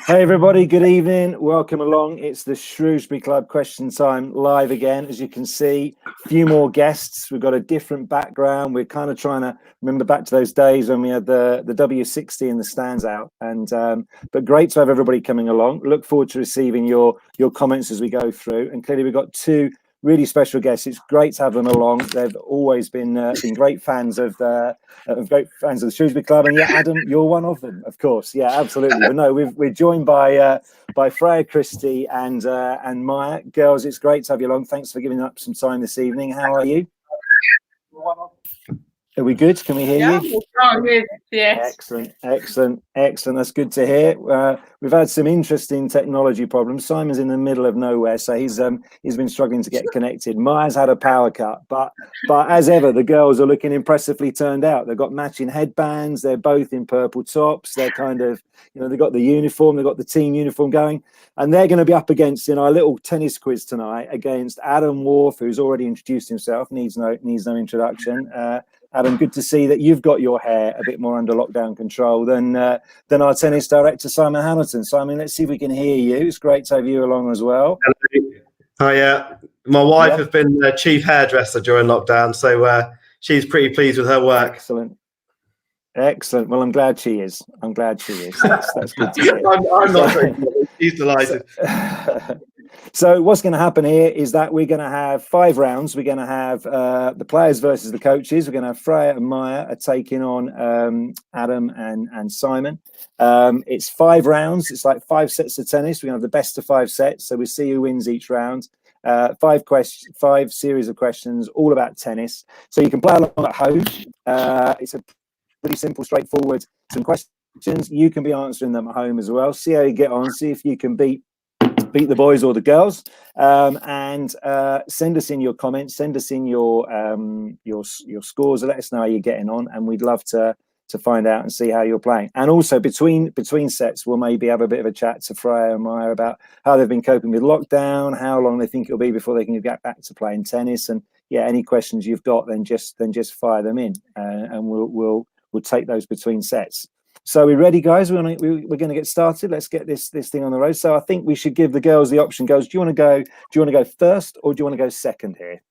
Hey everybody, good evening. Welcome along. It's the Shrewsbury Club question time live again. As you can see, a few more guests. We've got a different background. We're kind of trying to remember back to those days when we had the W60 and the stands out. And but great to have everybody coming along. Look forward to receiving your comments as we go through. And clearly we've got two really special guests. It's great to have them along. They've always been great fans of the Shrewsbury Club, and yeah, Adam, you're one of them, of course. Yeah, absolutely. But no, we're joined by Freya, Christie, and Maya. Girls, it's great to have you along. Thanks for giving up some time this evening. How are you? Are we good? Can we hear you? Oh, good. Yes. Excellent. That's good to hear. We've had some interesting technology problems. Simon's in the middle of nowhere, so he's been struggling to get connected. Maya's had a power cut, but as ever, the girls are looking impressively turned out. They've got matching headbands. They're both in purple tops. They're kind of, they've got the uniform. They've got the team uniform going, and they're going to be up against, in our little tennis quiz tonight, against Adam Wharf, who's already introduced himself. Needs no introduction. Adam, good to see that you've got your hair a bit more under lockdown control than our tennis director, Simon Haddleton. Simon, let's see if we can hear you. It's great to have you along as well. Hi, my wife has been the chief hairdresser during lockdown, so she's pretty pleased with her work. Excellent. Well, I'm glad she is. That's good to hear. I'm not very good. She's delighted. So what's going to happen here is that we're going to have 5 rounds. We're going to have the players versus the coaches. We're going to have Freya and Maya are taking on Adam and Simon. It's 5 rounds. It's like 5 sets of tennis. We're going to have the best of 5 sets. So we see who wins each round. 5 series of questions, all about tennis. So you can play along at home. It's a pretty simple, straightforward some questions. You can be answering them at home as well. See how you get on. See if you can beat the boys or the girls, and send us in your comments, send us in your scores, let us know how you're getting on, and we'd love to find out and see how you're playing. And also between sets, we'll maybe have a bit of a chat to Freya and Maya about how they've been coping with lockdown, how long they think it'll be before they can get back to playing tennis, and any questions you've got, then just fire them in, and we'll take those between sets. So we're ready, guys. We're going to get started. Let's get this thing on the road. So I think we should give the girls the option. Girls, do you want to go first, or do you want to go second here?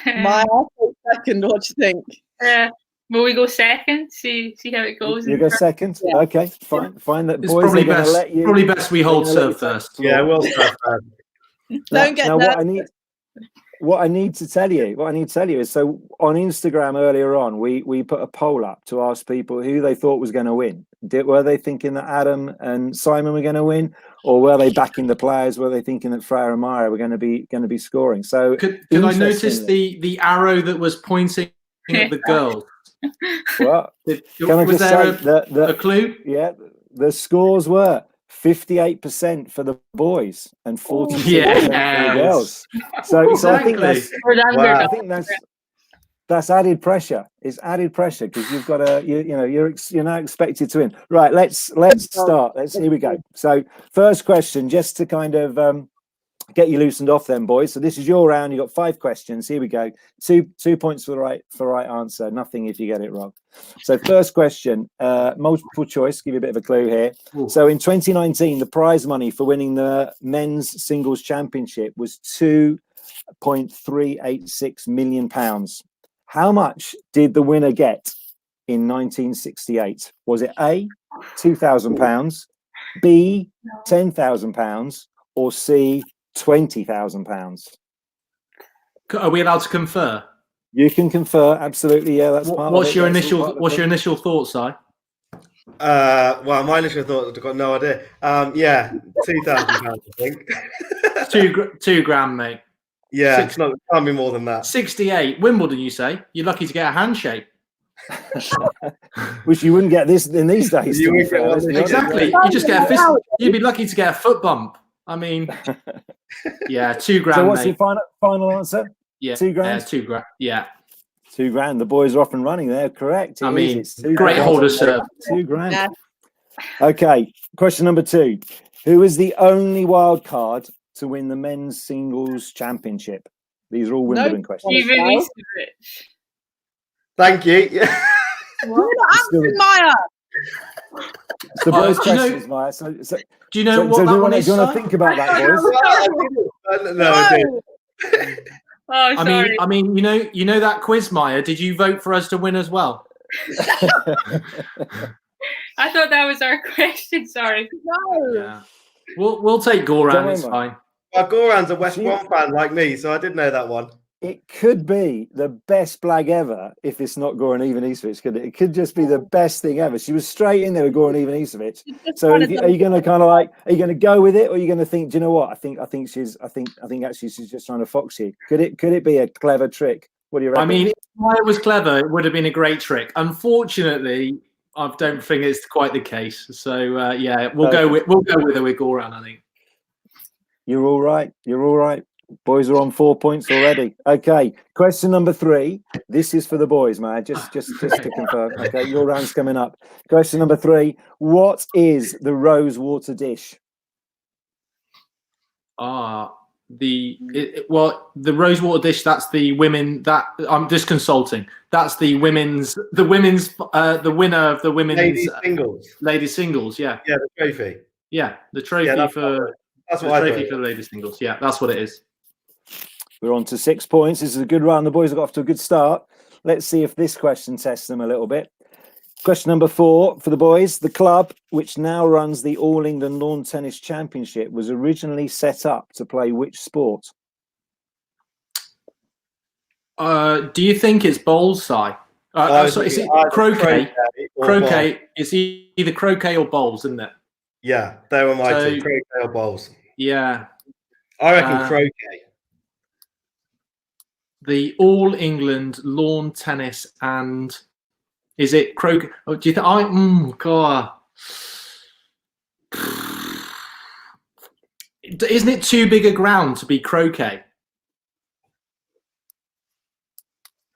Maya, second. What do you think? Will we go second? See how it goes. You go second. Yeah. Okay, fine. That it's boys probably are best. Let you, probably best we hold serve first. Yeah, we'll serve first. Don't get nervous. What I need to tell you is, so on Instagram earlier on, we put a poll up to ask people who they thought was going to win. Were they thinking that Adam and Simon were going to win, or were they backing the players? Were they thinking that Freya and Maya were going to be scoring? So could I notice the arrow that was pointing at the girls? Well, was there a clue? Yeah, the scores were 58% for the boys and 46% for the girls. So exactly. I think that's added pressure. It's added pressure because you've got you're now expected to win. Right, let's start. Here we go. So first question, just to kind of get you loosened off then, boys. So this is your round. You've got 5 questions. Here we go. 2 points for the right answer. Nothing if you get it wrong. So first question, multiple choice. Give you a bit of a clue here. Ooh. So in 2019, the prize money for winning the men's singles championship was £2.386 million. How much did the winner get in 1968? Was it A, £2,000, B, £10,000, or C, £20,000? Are we allowed to confer? You can confer, absolutely. Yeah, that's part what's of it. Your initial what's your initial thoughts, Si? Well, my initial thoughts, I've got no idea. Yeah, £2,000, I think. 2 grand, mate. Yeah, can't be more than that. 68. Wimbledon, you say? You're lucky to get a handshake. Which you wouldn't get this in these days. You to be wouldn't get fair, one let's be these honest. Exactly. You just get a fist. You'd be lucky to get a foot bump. I mean, yeah, $2,000. So what's mate. your final answer? Yeah, $2,000? $2,000. Yeah. $2,000. The boys are off and running there. Correct. I mean, it's $2,000. great holder serve. $2,000. Yeah. Okay. Question number 2. Who is the only wild card to win the men's singles championship? These are all Wimbledon questions. Thank you. You're not asking Maya. It's the boys' do you know- questions, Maya. So, Do you know what do that you one want is? to Si? think about that, boys? No, I did. Oh, sorry. I mean, you know that quiz, Maya. Did you vote for us to win as well? I thought that was our question. Sorry. No. Yeah. We'll take Goran. Don't It's worry, fine. Well, Goran's a West Brom fan like me, so I did know that one. It could be the best blag ever if it's not Goran Ivanisevic, could it? It could just be the best thing ever. She was straight in there with Goran Ivanisevic. So are you going to kind of like, are you going to go with it, or are you going to think, do you know what? I think actually she's just trying to fox you. Could it be a clever trick? What do you reckon? I mean, if Maya was clever, it would have been a great trick. Unfortunately, I don't think it's quite the case. So yeah, we'll go with her with Goran, I think. You're all right. You're all right. Boys are on 4 points already. Okay. Question number 3. This is for the boys, man. Just to confirm. Okay, your round's coming up. Question number 3. What is the rose water dish? The rosewater dish. That's the women. That I'm just consulting. That's the women's. The winner of the women's ladies singles. Yeah. Yeah, the trophy. Yeah, the trophy That's the what trophy for the ladies singles. Yeah, that's what it is. We're on to 6 points. This is a good run. The boys have got off to a good start. Let's see if this question tests them a little bit. Question number 4 for the boys. The club, which now runs the All England Lawn Tennis Championship, was originally set up to play which sport? Do you think it's bowls, Si? Sorry, is it croquet? Croquet. It's either croquet or bowls, isn't it? Yeah, they were my two, croquet or bowls. Yeah. I reckon croquet. The All England Lawn Tennis and is it croquet? Oh, do you think? God. Isn't it too big a ground to be croquet?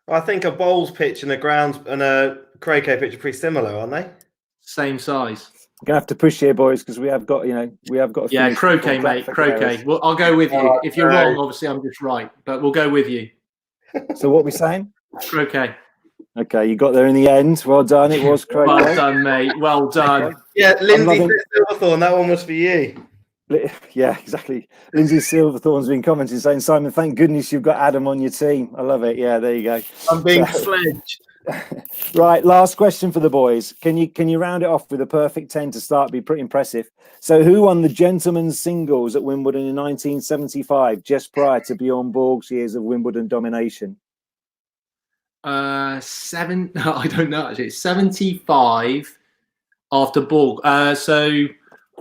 I think a bowls pitch and a croquet pitch are pretty similar, aren't they? Same size. We're gonna have to push here, boys, because we have got. Yeah, croquet, mate. Croquet. Well, I'll go with you. If you're wrong, obviously I'm just right, but we'll go with you. So what are we saying? Croquet. Okay, you got there in the end. Well done. It was croquet. Well done, mate. Well done. Yeah, Lindsay Silverthorne, that one was for you. Yeah, exactly. Lindsay Silverthorne's been commenting saying, Simon, thank goodness you've got Adam on your team. I love it. Yeah, there you go. I'm being sledged. Right, last question for the boys. Can you round it off with a perfect 10 to start? Be pretty impressive. So who won the gentlemen's singles at Wimbledon in 1975, just prior to Bjorn Borg's years of Wimbledon domination? I don't know actually. 75 after Borg.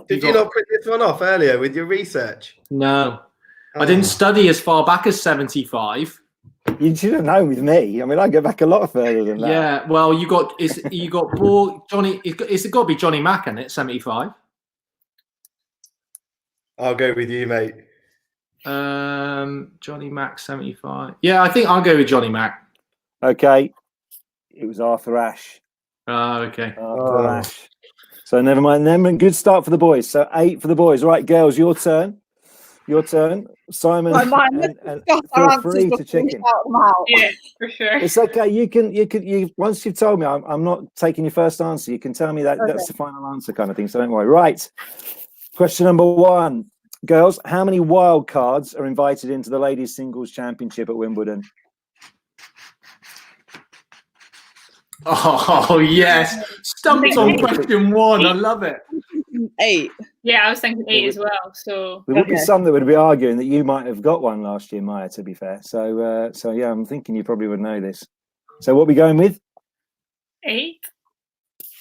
Did you not print this one off earlier with your research? No. I didn't study as far back as 75. You shouldn't know with me. I mean, I go back a lot further than that. Yeah, well, you got Borg, Johnny. It's got to be Johnny Mack in it. 75. I'll go with you, mate. Johnny Mack 75. Yeah, I think I'll go with Johnny Mack. Okay, it was Arthur Ashe. Okay. Arthur Ashe. So never mind them. Good start for the boys. So 8 for the boys. Right, girls, your turn. Your turn, Simon. And feel free to chicken. Yeah, for sure. It's okay. You can. Once you've told me, I'm not taking your first answer. You can tell me that that's the final answer, kind of thing. So don't worry. Right. Question number 1, girls. How many wild cards are invited into the ladies' singles championship at Wimbledon? Oh yes, stumped on question 1. I love it. 8. Yeah, I was thinking 8 as well. So there would be some that would be arguing that you might have got one last year, Maya. To be fair, so yeah, I'm thinking you probably would know this. So what are we going with? 8.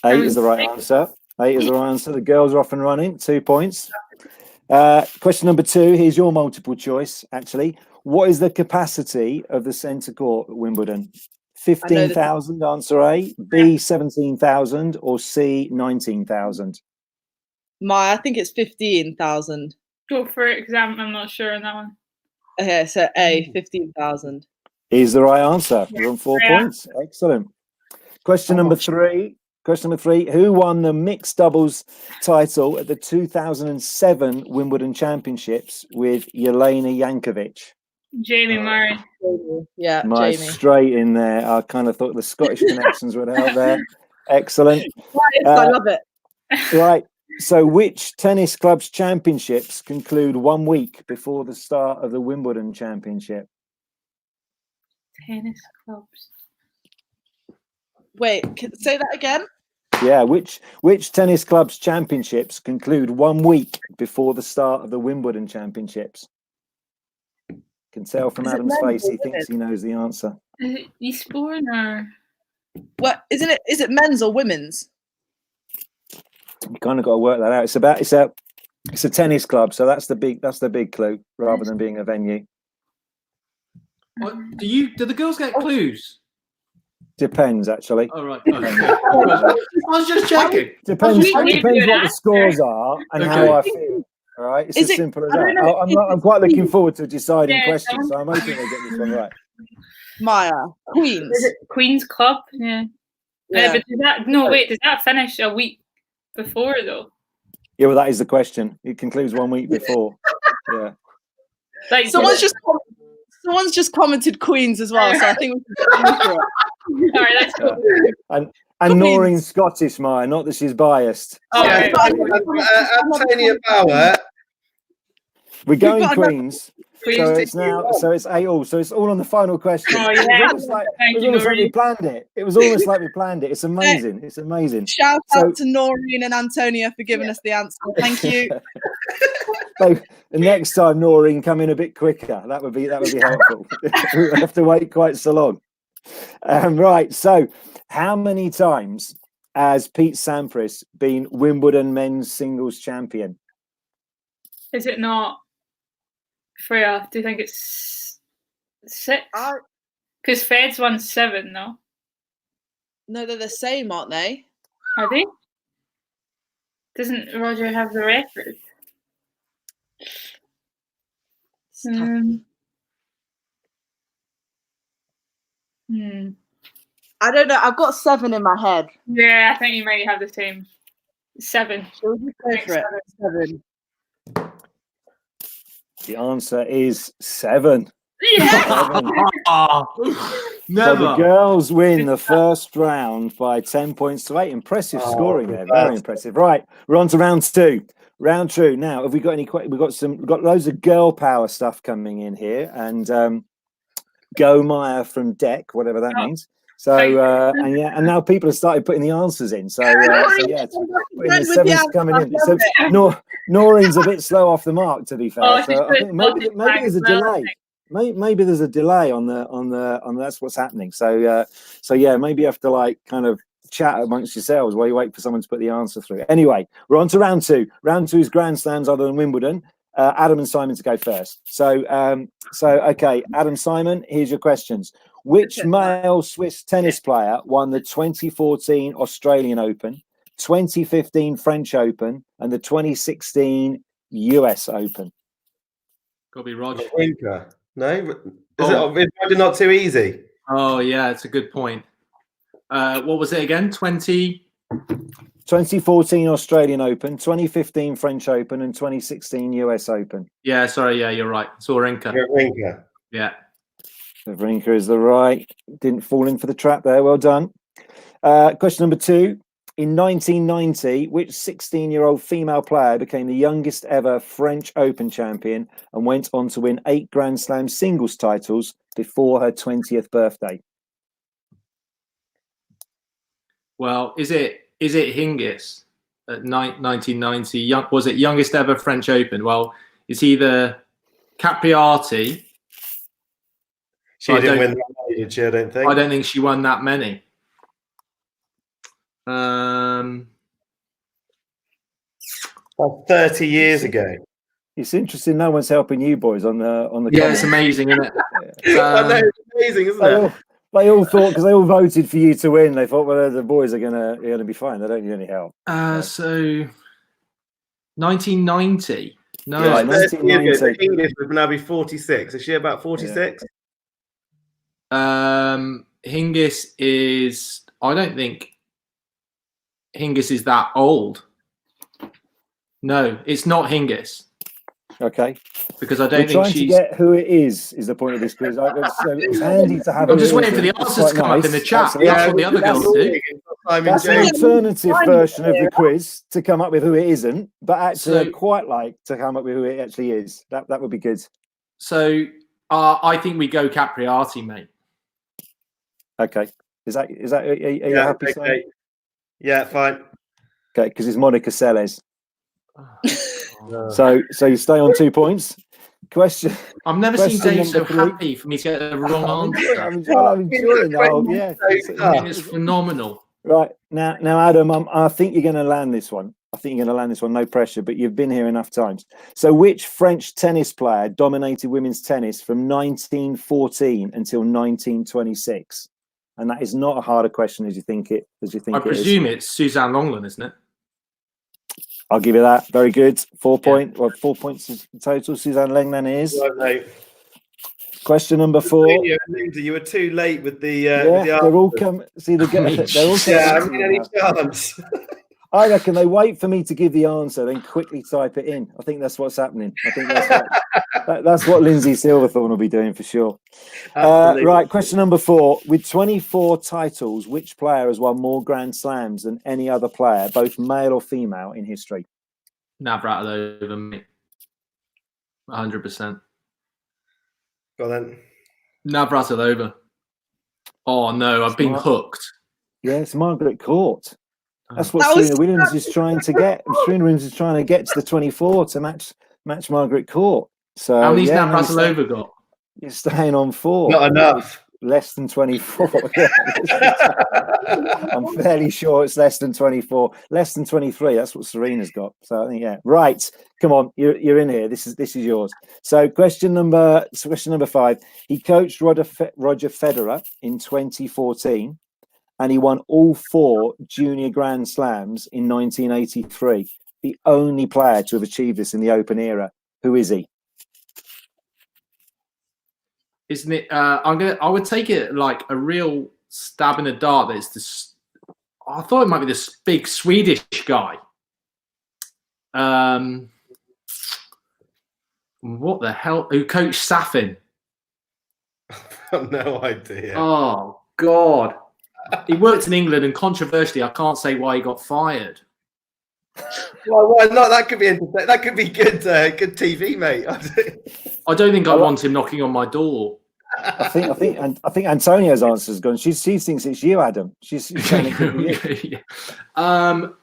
8 is the right answer. 8 is the right answer. The girls are off and running. 2 points. Question number 2. Here's your multiple choice. Actually, what is the capacity of the centre court at Wimbledon? 15,000, answer A, B, 17,000, or C, 19,000? I think it's 15,000. Go for it, because I'm not sure on that one. Okay, so A, 15,000. Is the right answer. We're on 4 points. Excellent. Question number three. Who won the mixed doubles title at the 2007 Wimbledon Championships with Elena Yankovic? Jamie Murray. Yeah, Jamie. Straight in there. I kind of thought the Scottish connections would help there. Excellent. I love it. Right. So which tennis club's championships conclude 1 week before the start of the Wimbledon Championship? Tennis clubs. Wait, say that again? Yeah, which tennis club's championships conclude 1 week before the start of the Wimbledon Championships? Can tell from Adam's face he thinks he knows the answer. Is it Eastbourne or what? Isn't it? Is it men's or women's? You kind of got to work that out. It's a tennis club, so that's the big clue rather than being a venue. Do the girls get clues? Depends, actually. Oh, right. I was just checking. Depends what the scores are and how I feel. All right, it's as simple as that. I'm quite looking forward to deciding questions, so I'm hoping they get this one right. Maya, Queens. Is it Queen's Club? Yeah. But does that finish a week before though? Yeah, well, that is the question. It concludes 1 week before. Yeah. Like, someone's just commented Queens as well, so I think we can go for it. All right, let's go. And Noreen's Scottish, Maya, not that she's biased. Oh, yeah. Antonia Bauer. We're going Queens. So it's 8-all. So it's all on the final question. Oh, yeah. It was almost like we planned it. It was almost like we planned it. It's amazing. It's amazing. Shout out to Noreen and Antonia for giving us the answer. Thank you. So the next time, Noreen, come in a bit quicker. That would be helpful. We don't have to wait quite so long. Right. So, how many times has Pete Sampras been Wimbledon men's singles champion? Is it not? Freya, do you think it's 6? Because Fed's won 7, no? No, they're the same, aren't they? Are they? Doesn't Roger have the record? I don't know. I've got 7 in my head. Yeah, I think you might have the same. 7. Go for it. 7. The answer is 7. Yeah. 7. So the girls win the first round by 10 points to 8. Impressive scoring there. Very impressive. Right, we're on to round 2. Round 2. Now, have we got any? We've got loads of girl power stuff coming in here, and go Maya from deck, whatever that means. So and now people have started putting the answers in. So yeah, the 7's coming in. So Noreen's a bit slow off the mark, to be fair. So I think maybe there's a delay. Maybe there's a delay on that's what's happening. So yeah, maybe you have to kind of chat amongst yourselves while you wait for someone to put the answer through. Anyway, we're on to round 2. Round 2 is Grand Slams other than Wimbledon. Adam and Simon to go first. So okay, Adam, Simon, here's your questions. Which male Swiss tennis player won the 2014 Australian Open, 2015 French Open, and the 2016 US Open? Got to be Roger. No, is it not too easy? Oh yeah, it's a good point. What was it again? 2014 Australian Open, 2015 French Open, and 2016 US Open. Yeah, sorry. Yeah, you're right. It's Wawrinka. Yeah. Wawrinka is the right. Didn't fall in for the trap there. Well done. Question number 2. In 1990, which 16-year-old female player became the youngest ever French Open champion and went on to win 8 Grand Slam singles titles before her 20th birthday? Well, is it Hingis at 1990? Was it youngest ever French Open? Well, it's either Capriati. She didn't win that many, did she? I don't think. I don't think she won that many. 30 years ago. It's interesting. No one's helping you boys on the. Yeah, it's amazing, isn't it? I know, it's amazing, isn't it? They all thought, because they all voted for you to win, they thought, well, the boys are gonna be fine. They don't need any help. So 1990. No, Yeah, 1990. English would now be 46. Is she about 46? Hingis is. I don't think Hingis is that old. No, it's not Hingis. Okay. Because I don't We're think trying she's. to get who it is the point of this quiz. So it's handy to have. I'm just waiting for the answers to come up in the chat. Absolutely. That's what the other girls do. That's an alternative version of the quiz to come up with who it isn't, but actually I'd quite like to come up with who it actually is. That would be good. So I think we go Capriati, mate. Okay. Is that are you happy? Okay. Simon? Yeah, fine. Okay, because it's Monica Seles. So you stay on 2 points. Question. I've never seen question Dave so number 3. happy for me to get the wrong answer. I'm enjoying the whole, yeah. It's phenomenal. Right now, Adam, I think you're going to land this one. No pressure, but you've been here enough times. So, which French tennis player dominated women's tennis from 1914 until 1926? And that is not a harder question as you think it. I presume it's Suzanne Longland, isn't it? I'll give you that. Very good. 4 points in total. Suzanne Lenglen is. Right, Question number 4. You were too late with the. They're all come. See, they're all. Yeah, I mean, any chance? I reckon they wait for me to give the answer, then quickly type it in. I think that's what's happening. I think that's what Lindsay Silverthorne will be doing for sure. Right, question number 4. With 24 titles, which player has won more Grand Slams than any other player, both male or female, in history? Navratilova, mate. 100%. Go on then. Navratilova. Oh no, I've been hooked. Yeah, it's Margaret Court. That's what Serena Williams is trying to get. Serena Williams is trying to get to the 24 to match Margaret Court. So how many's Navratilova got? You're staying on 4. Not enough. Less than 24. I'm fairly sure it's less than 24. Less than 23. That's what Serena's got. So I think right. Come on, you're in here. This is yours. So question number 5. He coached Roger Federer in 2014. And he won all 4 junior Grand Slams in 1983. The only player to have achieved this in the Open era. Who is he? Isn't it? I would take it like a real stab in the dark. That it's this. I thought it might be this big Swedish guy. What the hell? Who coached Safin? I've no idea. Oh God. He worked in England, and controversially, I can't say why he got fired. Well, why not? That could be entertaining. That could be good TV, mate. I don't think I want him knocking on my door. I think Antonio's answer is gone. She thinks it's you, Adam. She's saying it could be you. Am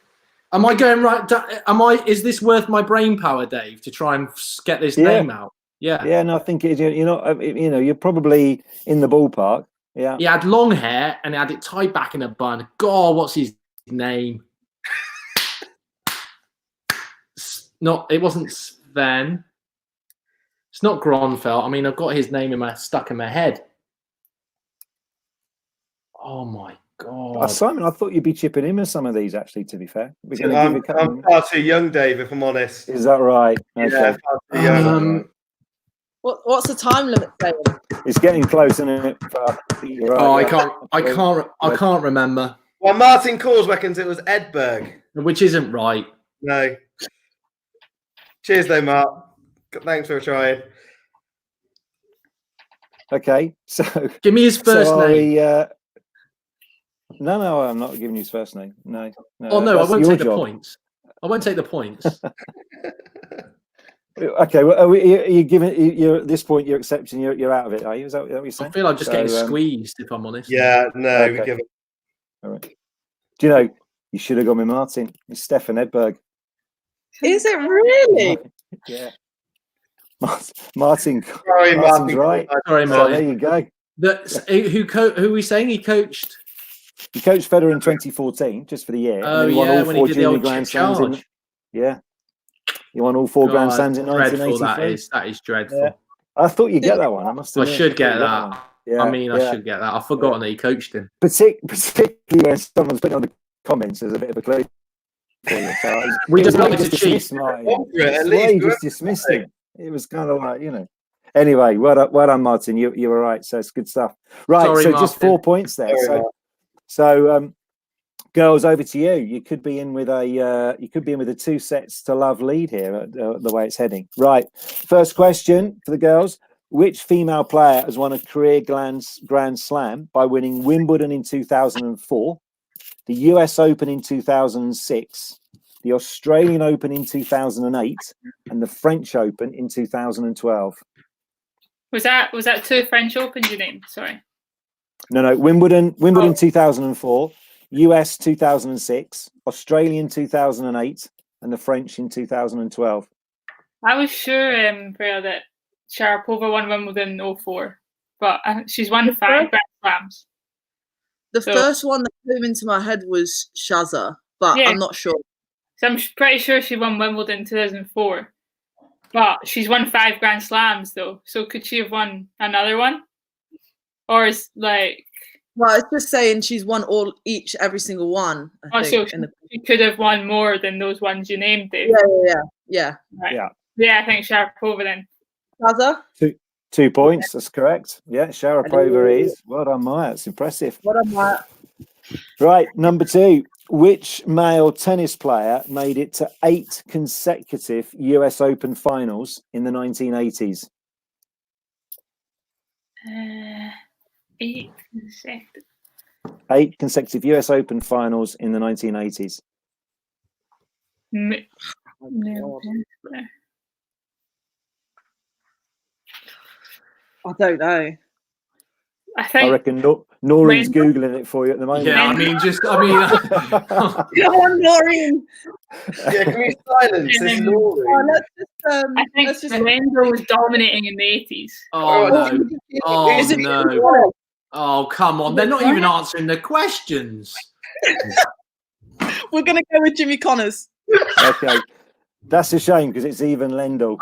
I going right? Is this worth my brain power, Dave, to try and get this name out? Yeah. Yeah. No, I think it is. You're probably in the ballpark. Yeah. He had long hair and he had it tied back in a bun. God, what's his name? It wasn't Sven. It's not Gronfeld. I mean, I've got his name stuck in my head. Oh my God. Simon, I thought you'd be chipping in with some of these, actually, to be fair. I'm far too young, Dave, if I'm honest. Is that right? Okay. Yeah, far too young. What's the time limit saying? It's getting close, isn't it? Right, I can't remember. Well, Martin Kors reckons it was Edberg. Which isn't right. No. Cheers, though, Mark. Thanks for trying. Okay, so give me his first name. No, I'm not giving you his first name. No. Oh no, I won't take the points. I won't take the points. Okay, well, are you giving? You're at this point. You're accepting. You're out of it, are you? Is that what you're saying? I feel I'm just getting squeezed, if I'm honest. Yeah, no. Okay. We give it. All right. Do you know? You should have gone with Martin. It's Stefan Edberg. Is it really? Yeah. Martin. Sorry, Martin's Martin. right. Sorry, Martin. So there you go. Who are we saying he coached? He coached Federer in 2014, just for the year. Oh, and he won all when 4 he did the junior old Grand Slams. charge. Yeah. He won all 4 Grand Slams in dreadful 1983. That is dreadful. Yeah. I thought you'd get that one. I should get that. Yeah, I mean, I should get that. I've forgotten that he coached him. Particularly when someone's putting on the comments as a bit of a clue. So We just like wanted to cheat. He just dismissed him. It was kind of like, Anyway, well done, Martin. You were right. So it's good stuff. Right. Sorry, so Martin. just 4 points there. So girls, over to you. You could be in with a 2 sets to love lead here, the way it's heading. Right. First question for the girls. Which female player has won a career Grand Slam by winning Wimbledon in 2004, the US Open in 2006, the Australian Open in 2008, and the French Open in 2012? Was that 2 French Opens you named? Sorry. No. Wimbledon 2004, US 2006, Australian 2008, and the French in 2012. I was sure, Freya, that Sharapova won Wimbledon in 2004, but she's won 5 Grand Slams. The first one that came into my head was Shaza, but I'm not sure. So I'm pretty sure she won Wimbledon in 2004, but she's won 5 Grand Slams though. So could she have won another one, or is like? Well, it's just saying she's won every single one. I think, so she could have won more than those ones you named, Dave. Yeah. Right. Yeah, I think Sharapova then. Shaza? 2 points, that's correct. Yeah, Sharapova is. Well done, Maya. It's impressive. Well done, Maya. Right, number 2. Which male tennis player made it to 8 consecutive US Open finals in the 1980s? 8 consecutive. 8 consecutive US Open finals in the 1980s. I don't know. I reckon Noreen's Googling it for you at the moment. Yeah, I mean. Come on, Noreen. Yeah, can we silence this Noreen? I think Lendo was dominating in the 80s. Oh, no. Oh, no. Oh, come on. They're not even answering the questions. We're going to go with Jimmy Connors. Okay. That's a shame because it's even Lendl.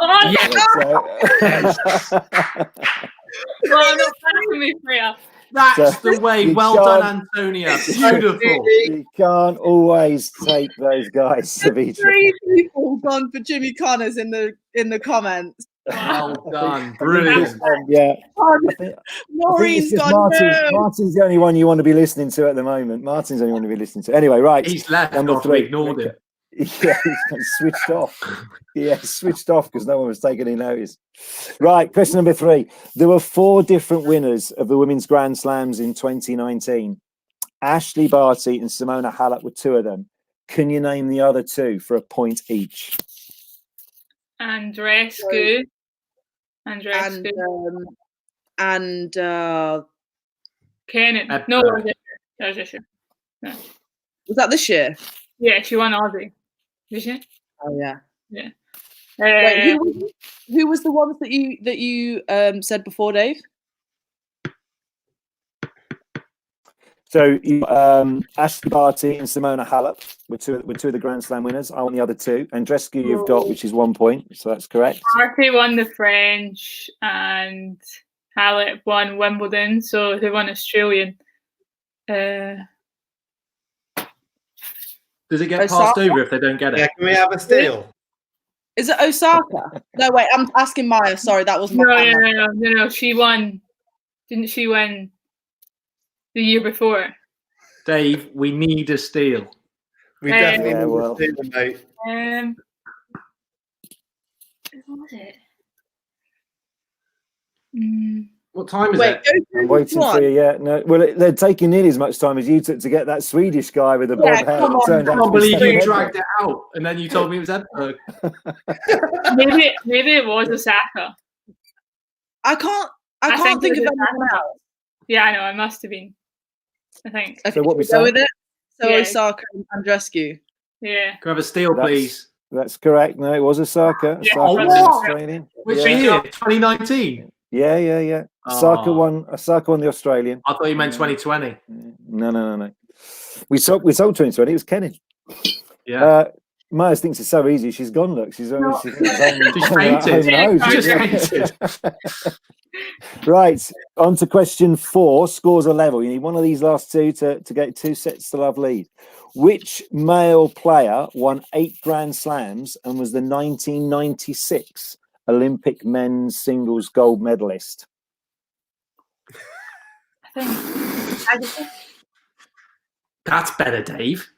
Well, not backing me, Freya. That's the way. Well done, Antonia. Beautiful. You can't always take those guys, Savita. 3 people gone for Jimmy Connors in the comments. Well done. Brilliant. Yeah. Noreen's gone. Martin's the only one you want to be listening to at the moment. Martin's the only one to be listening to. Anyway, right. He's left. Number 3. We ignored him. Yeah, he's switched off. Yeah, switched off because no one was taking any notice. Right, question number 3. There were 4 different winners of the Women's Grand Slams in 2019. Ashley Barty and Simona Halep were 2 of them. Can you name the other 2 for a point each? Andreescu. And Kenin. No, that was this year. No. Was that this year? Yeah, she won Aussie. Did she? Oh yeah. Yeah. Wait, who was the ones that you said before, Dave? So Ashley Barty and Simona Halep were two of the Grand Slam winners. I want the other 2. Andreescu you've got, which is 1 point, so that's correct. Barty won the French and Halep won Wimbledon, so who won Australian? Does it get passed over if they don't get it? Yeah, can we have a steal? Is it Osaka? No, wait, I'm asking Maya. Sorry, that was my No. She won. Didn't she win the year before? Dave, we need a steal. We definitely need a steal, mate. What was it? What time is it? I'm waiting for you. Yeah, no. Well, they're taking nearly as much time as you took to get that Swedish guy with the bob hair. I can't believe you dragged it out, and then you told me it was Edinburgh. maybe it was Osaka. I can't think of anyone else. Yeah, I know. It must have been. I think. So what we go with it? So yeah. Osaka and Andreescu. Yeah. Can I have a steal, please? That's correct. No, it was Osaka. Yeah. Australian. Which year? 2019. Yeah. Osaka won the Australian. I thought you meant 2020. No. We sold 2020. It was Kenny. Yeah. Myers thinks it's so easy. She's gone. Look, she's No. thinks it's She's only fainted. home Just and hose. fainted. Right, on to question 4. Scores are level. You need one of these last two to get 2 sets to love lead. Which male player won 8 Grand Slams and was the 1996 Olympic men's singles gold medalist? I think That's better, Dave.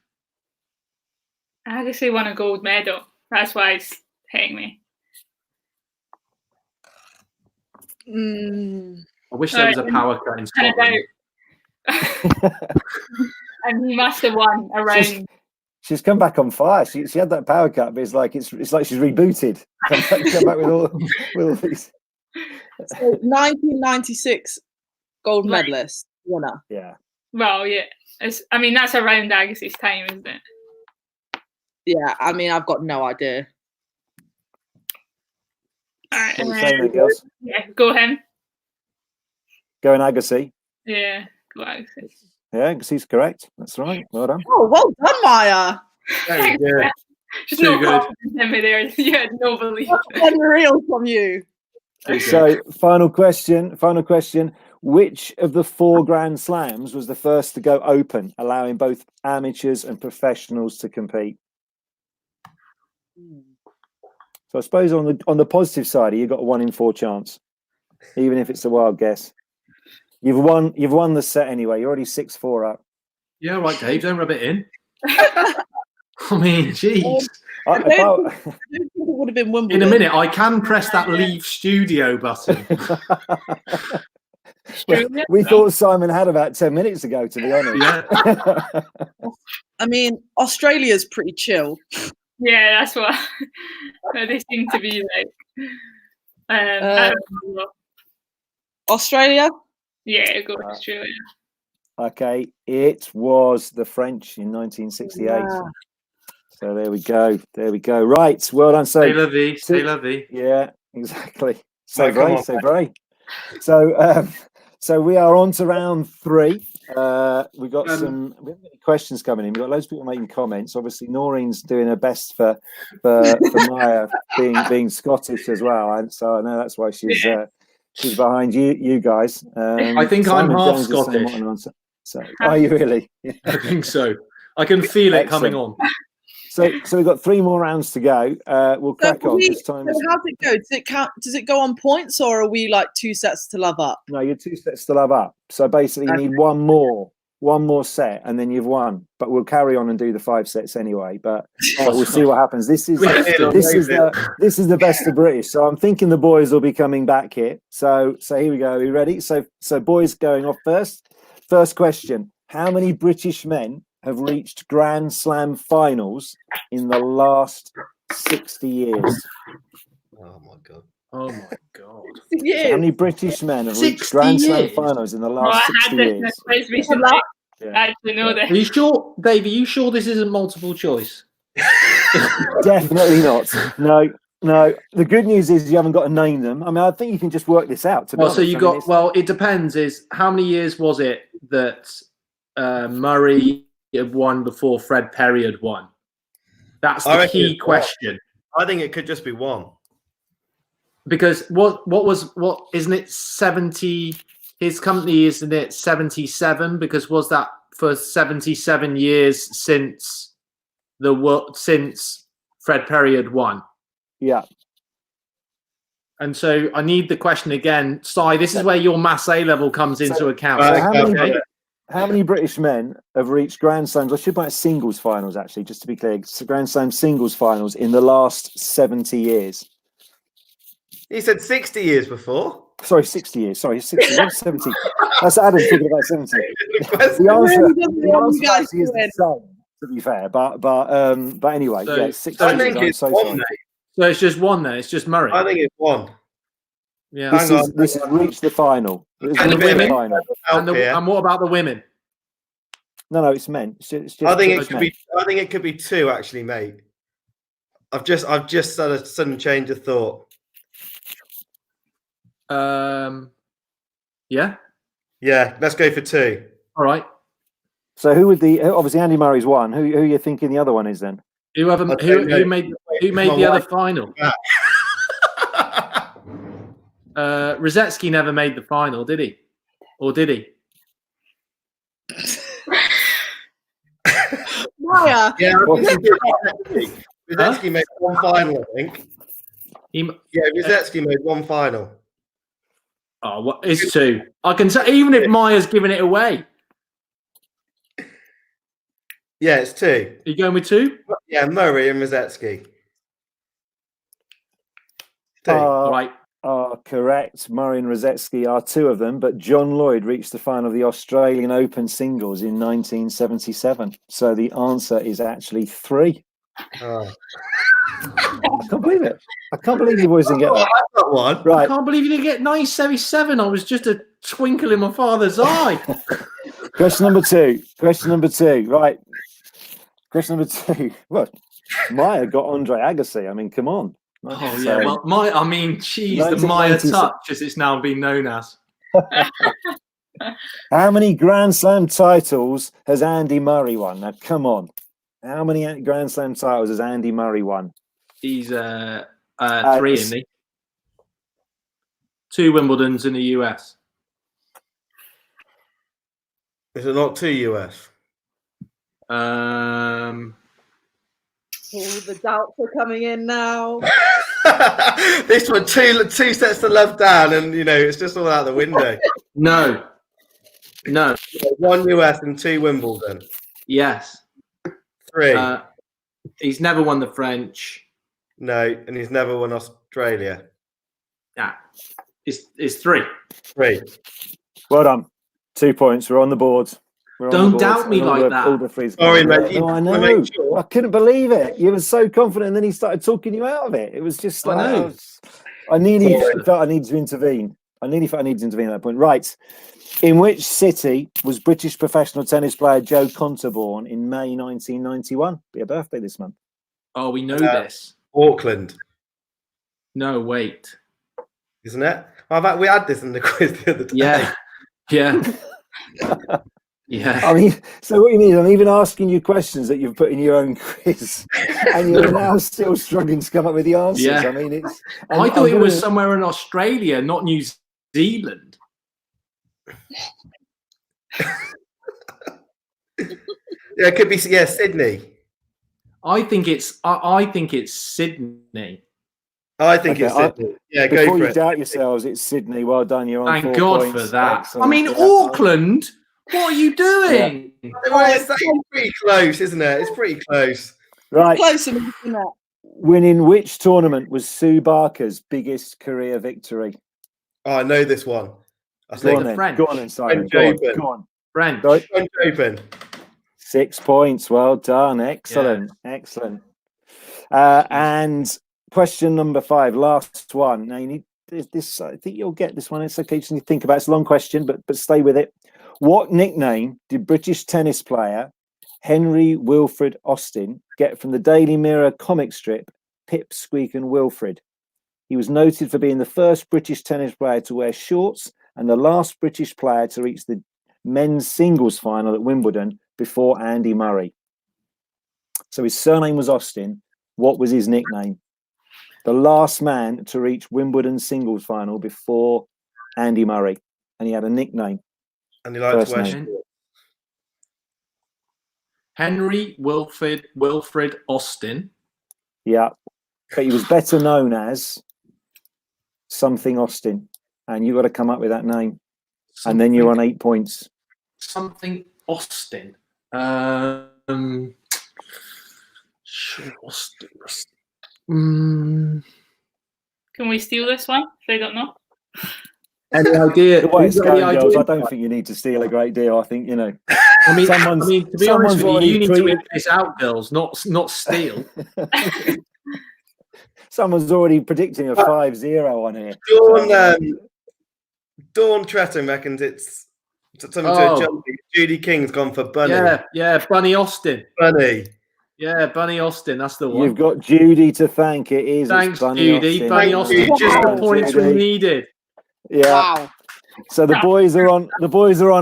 Agassi won a gold medal. That's why it's hitting me. I wish there was a power cut in Scotland. And he must have won around. She's come back on fire. She had that power cut, but it's like she's rebooted. Come back with all these. So 1996 gold medalist winner. Yeah. Well, yeah. I mean, that's around Agassi's time, isn't it? Yeah, I mean, I've got no idea. All right. What are we saying then, girls? Yeah, go him. Going Agassi. Yeah, go Agassi. Yeah, Agassi's correct. That's right. Well done. Oh, well done, Maya. Very good. Just Too no good. confidence in me there. You had no belief. That's unreal from you. So, final question. Which of the 4 Grand Slams was the first to go open, allowing both amateurs and professionals to compete? So I suppose on the positive side, you've got a 1 in 4 chance, even if it's a wild guess. You've won the set anyway. You're already 6-4 up. Yeah, right, Dave. Don't rub it in. I mean, jeez. I don't think it would have been Wimbledon. In a minute, I can press that leave studio button. We thought Simon had about 10 minutes ago, to be honest. Yeah. I mean, Australia's pretty chill. Yeah, that's what they seem to be like. I don't know. Australia? Yeah, go Australia. Okay, it was the French in 1968. Yeah. So there we go. Right, well done. So Say la vie, say la vie. yeah, exactly. Oh, come on, So very. So we are on to round 3. We've got some questions coming in. We've got loads of people making comments. Obviously, Noreen's doing her best for Maya being Scottish as well, and so I know that's why she's behind you guys. I think Simon I'm half Jones is saying Scottish. what an answer. So, are you really? I think so. I can feel it coming on. So we've got 3 more rounds to go. We'll crack on. This time. So how does it go? Does it count? Does it go on points, or are we like 2 sets to love up? No, you're 2 sets to love up. So basically, you need one more set, and then you've won. But we'll carry on and do the 5 sets anyway. But we'll see what happens. This is the best of British. So I'm thinking the boys will be coming back here. So here we go. Are you ready? So boys going off first. First question: how many British men have reached Grand Slam finals in the last 60 years? Oh my god. Oh my god. Yeah. So how many British men have reached 60 Grand Slam years? finals in the Well, last I 60 had this in years? this place recently. Yeah. I actually know this. Are you sure, Dave? Are you sure this isn't multiple choice? Definitely not. No. The good news is you haven't got to name them. I mean, I think you can just work this out. To be Well, so honest. you I mean, got. Well, it depends. Is how many years was it that Murray had won before Fred Perry had won? That's the key question. I think it could just be 1. Because what isn't it 70? His company isn't it 77? Because was that for 77 years since Fred Perry had won? Yeah. And so I need the question again. Si, this is where your maths A level comes into account. So how many British men have reached Grand Slams? I should put singles finals, actually, just to be clear. Grand Slam singles finals in the last 70 years. He said 60 years before. Sorry, 60 years. Sorry, 60. Not 70. That's Adam talking about 70. The answer actually is the same, to be fair. But anyway, So- yeah, 60 I years. think I'm it's so 1, sorry. mate. So it's just 1 there. It's just Murray. I think it's 1. Yeah. This has reached the final. It's And the reached women? final. And what about the women? No, it's men. It's just I think British it could be. I think it could be 2, actually, mate. I've just had a sudden change of thought. Yeah. Yeah, let's go for 2. All right. So who would obviously Andy Murray's one. Who are you thinking the other one is then? Who made the other final? Rosetsky never made the final, did he? Or did he? Maya. Yeah, Rosetsky made one final, I think. Rosetsky made one final. Oh, what? It's two. I can say, even if Maya's giving it away. Yeah, it's two. Are you going with two? Yeah, Murray and Rosetsky. Right. Are correct. Murray and Rosetsky are two of them, but John Lloyd reached the final of the Australian Open singles in 1977. So the answer is actually three. Oh. I can't believe it. I can't believe you boys didn't get that. I got one. Right. I can't believe you didn't get 977. I was just a twinkle in my father's eye. Question number two. Right. Question number two. Well, Maya got Andre Agassi. I mean, come on. Oh, yeah. Well, the Maya touch, as it's now been known as. How many Grand Slam titles has Andy Murray won? Now, come on. How many Grand Slam titles has Andy Murray won? He's 3, isn't he? 2 Wimbledons in the US. Is it not 2 US? Oh, the doubts are coming in now. This one, two sets to love down, and it's just all out the window. No. 1 US and 2 Wimbledon. Yes. 3. He's never won the French. No, and he's never won Australia. Yeah. It's 3. 3. Well done. 2 points. We're on the board. Don't doubt me like that. Sorry, mate. No, I know. I couldn't believe it. You were so confident, and then he started talking you out of it. It was just like I nearly felt I needed to intervene. at that point. Right. In which city was British professional tennis player Joe Conter born in May 1991? Be a birthday this month. Oh, we know this. Auckland. No, wait. Isn't it? We had this in the quiz the other day. Yeah. Yeah. I mean, so what you mean? I'm even asking you questions that you've put in your own quiz, and you're now still struggling to come up with the answers. Yeah. I mean, it's. I thought it was somewhere in Australia, not New Zealand. Yeah, it could be. Yeah, Sydney. I think it's Sydney. I think it's Sydney. Yeah, go for it. Before you doubt yourselves, it's Sydney. Well done. You're on. Thank 4 God points. for that. Excellent. I mean, Auckland. What are you doing? Yeah. Well, it's pretty close, isn't it? It's pretty close. Right. Close enough, isn't it? Winning which tournament was Sue Barker's biggest career victory? Oh, I know this one. Go on then, Simon. Go on. French. French Open. 6 points. Well done. Excellent. Yeah. Excellent. And question number 5, last one. Now you need this. I think you'll get this one. It's okay. Just need to think about it. It's a long question, but stay with it. What nickname did British tennis player Henry Wilfred Austin get from the Daily Mirror comic strip Pip, Squeak and Wilfred? He was noted for being the first British tennis player to wear shorts and the last British player to reach the men's singles final at Wimbledon before Andy Murray. So his surname was Austin. What was his nickname? The last man to reach Wimbledon singles final before Andy Murray. And he had a nickname. And he liked to wear shorts. Henry Wilfred Austin. Yeah. But he was better known as something Austin. And you've got to come up with that name. And then you're on 8 points. Something Austin. Can we steal this one? If they don't know. Any idea? The way it's going, girls, I don't think you need to steal a great deal. I think, I mean, to be honest with you, you need to edit this out, girls, not steal. Someone's already predicting a 5-0 on here. Dawn Tretton reckons it's something to a jumpy. Judy King's gone for Bunny. Yeah, Bunny Austin. Bunny. Yeah, Bunny Austin, that's the one. You've got Judy to thank. It is. Thanks, Bunny Judy. Austin. Bunny Austin, just the points we needed. Yeah. Wow. So the boys are on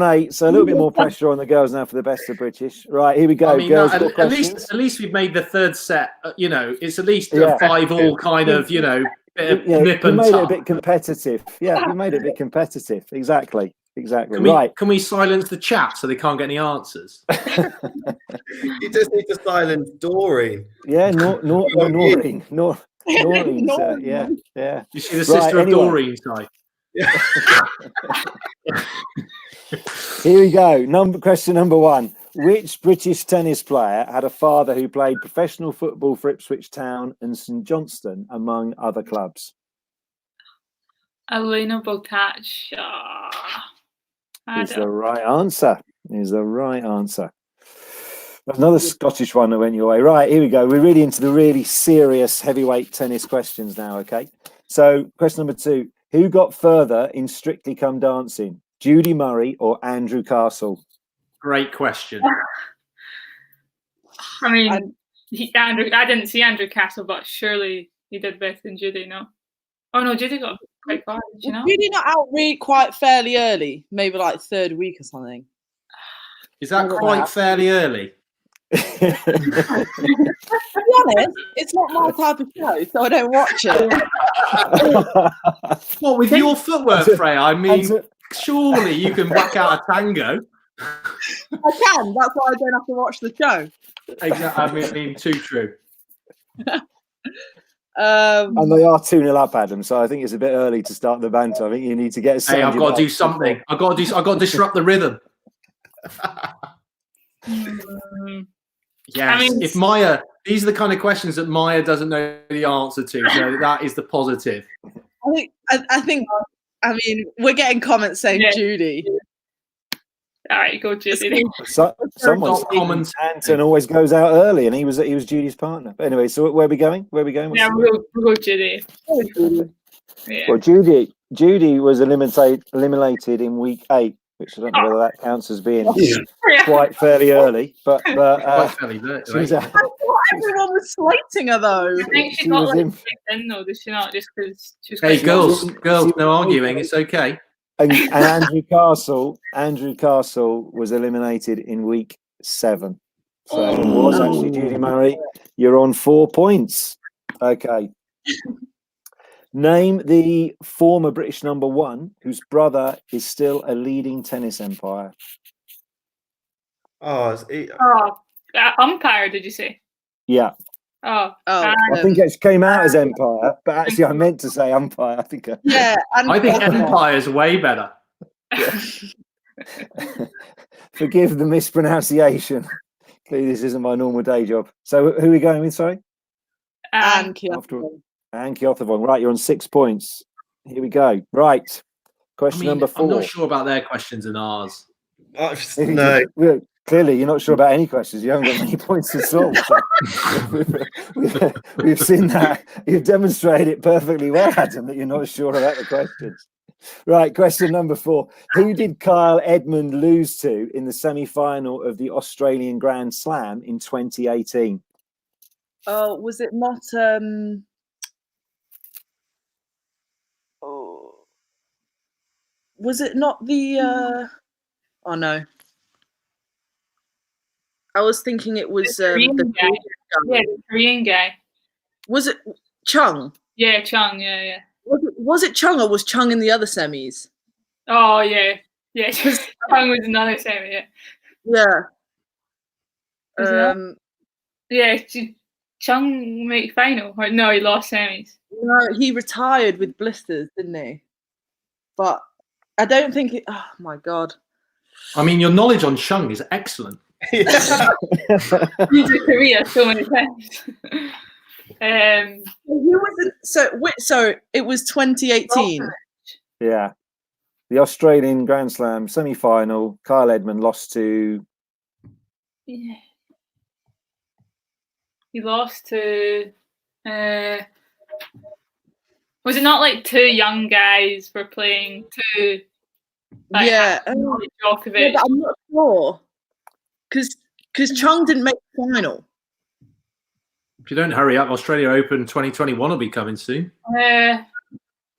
8. So a little bit more pressure on the girls now for the best of British. Right, here we go. I mean, girls, no, got questions? at least we've made the third set. It's at least a 5-all kind of, bit of nip we and made it a tuck. bit competitive. Yeah, we made it a bit competitive. Exactly. Can we silence the chat so they can't get any answers? You just need to silence Doreen. Yeah, Noreen. Noreen. Yeah. You see the sister of Doreen side. Here we go. Question number 1. Which British tennis player had a father who played professional football for Ipswich Town and St Johnstone, among other clubs? Elena Botach. Is the right answer. Another Scottish one that went your way. Right, here we go. We're really into the really serious heavyweight tennis questions now, okay? So, question number 2. Who got further in Strictly Come Dancing? Judy Murray or Andrew Castle? Great question. I mean, I didn't see Andrew Castle, but surely he did better than Judy, no? Oh, no, Judy got quite far, did you know? Judy not out quite fairly early? Maybe like 3rd week or something. Is that quite fairly early? To be honest, it's not my type of show, so I don't watch it. What, with your footwork, Freya? I mean, surely you can whack out a tango. I can. That's why I don't have to watch the show. Exactly. I mean, too true. And they are 2-0 up, Adam. So I think it's a bit early to start the banter. I think you need to get. Hey, I've got to do something. I've got to disrupt the rhythm. Yes. I mean, if Maya, these are the kind of questions that Maya doesn't know the answer to. So that is the positive. I think. I mean, we're getting comments saying Judy. All right, go Judy. Someone's common. Anton always goes out early, and he was Judy's partner. But anyway, so where are we going? We'll go Judy. Yeah. Well, Judy was eliminated in week 8, which I don't know whether that counts as being quite fairly early, but quite fairly early. I thought everyone was slating her though. I think she got in though, did she not? Just because she was. Hey, girls, no arguing. It's okay. And Andrew Castle was eliminated in week 7. So it was actually Judy Murray. You're on 4 points. Okay. Name the former British number 1 whose brother is still a leading tennis empire. Umpire, did you say? Yeah. I think it came out as empire, but actually I meant to say umpire. I think empire is way better. Forgive the mispronunciation. Clearly, this isn't my normal day job. So, who are we going with? Sorry, Anne Kjothavong. Right, you're on 6 points. Here we go. Right, question number 4. I'm not sure about their questions and ours. No. Clearly, you're not sure about any questions. You haven't got many points at all. So we've seen that. You've demonstrated it perfectly well, Adam, that you're not sure about the questions. Right, question number 4. Who did Kyle Edmund lose to in the semi-final of the Australian Grand Slam in 2018? Oh, was it not? Was it not the? Oh no. I was thinking it was the Korean guy. Was it Chung? Yeah, Chung. Yeah. Was it Chung or was Chung in the other semis? Oh yeah. Chung was another semi. Yeah. Chung made final. Or no, he lost semis. No, he retired with blisters, didn't he? But I don't think it. Oh my god. I mean, your knowledge on Chung is excellent. He's in Korea so many times. Who was it? So it was 2018. Yeah, the Australian Grand Slam semi-final. Kyle Edmund lost to. Yeah. He lost to. Was it not like 2 young guys were playing 2? Like, Djokovic. Yeah, but I'm not sure. Because Chung didn't make the final. If you don't hurry up, Australia Open 2021 will be coming soon.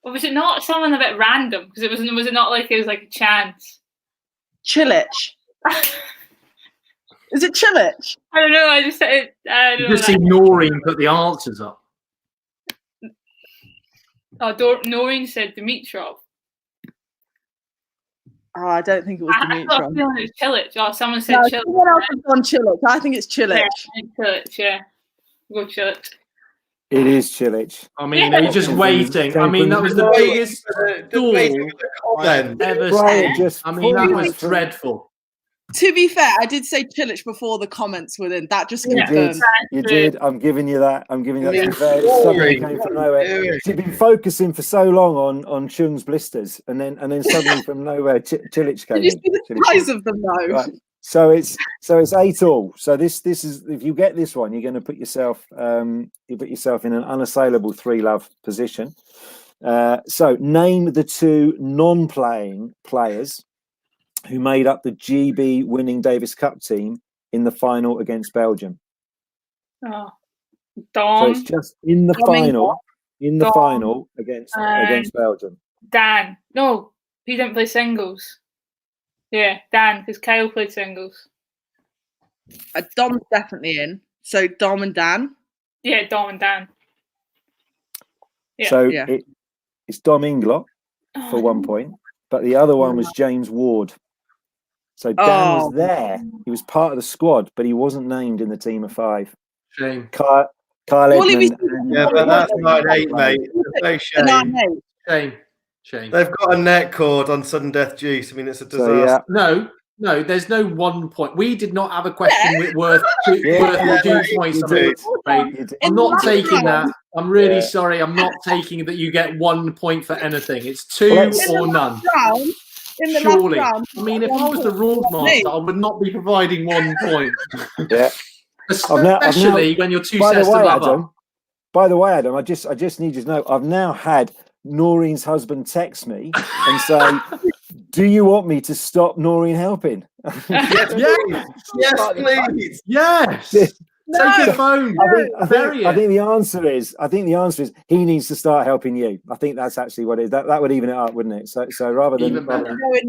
Or was it not someone a bit random? Because was it not like it was like a chance? Chilich. Is it Chilich? I don't know. I just said I You don't just know. see Noreen put the answers up. Noreen said Dimitrov. Oh, I don't think it was I got a Dimitrov. feeling it was Chilich. Oh, someone said No, Chilich. someone else has gone Chilich. I think it's Chilich. Yeah, Chilich. Yeah, go Chilich. It is Chilich. I mean, are you just waiting? I mean, that was the biggest stall I've ever seen. I mean, that was dreadful. To be fair, I did say Chilich before the comments were in. That just You confirmed. did. You did. I'm giving you that. I'm giving you that. To be fair, boring. suddenly came from nowhere. She'd been focusing for so long on Chung's blisters, and then suddenly from nowhere, Chilich came Did you in. see the Chilich size came. of them though? Right. So it's 8-all. So this is, if you get this one, you're going to put yourself in an unassailable 3-love position. So name the 2 non-playing players who made up the GB winning Davis Cup team in the final against Belgium. Oh, So Dom. it's just in the final against Belgium. Dan. No, he didn't play singles. Yeah, Dan, because Kyle played singles. Dom's definitely in. So Dom and Dan. Yeah, Dom and Dan. Yeah. So Yeah. it's Dom Inglot for 1 point, but the other one was James Ward. So Dan was there. He was part of the squad, but he wasn't named in the team of 5. Shame. Kyle Well, he was- Edmund. Yeah, but that's 9-8, mate. There's no shame. Shame. They've got a net cord on sudden death juice. I mean, it's a disaster. So, No, there's no 1 point. We did not have a question worth 2 points. I'm not taking that. I'm really sorry. I'm not taking that you get 1 point for anything. It's 2 or none. Surely. I mean, if I was the rules master, I would not be providing 1 point. Yeah. Especially when you're 2 sets above. Adam, by the way, Adam, I just need you to know, I've now had Noreen's husband text me and say, do you want me to stop Noreen helping? Yes, please. Yes. Take your phone. I think the answer is he needs to start helping you. I think that's actually what it is. That would even it up, wouldn't it? So rather than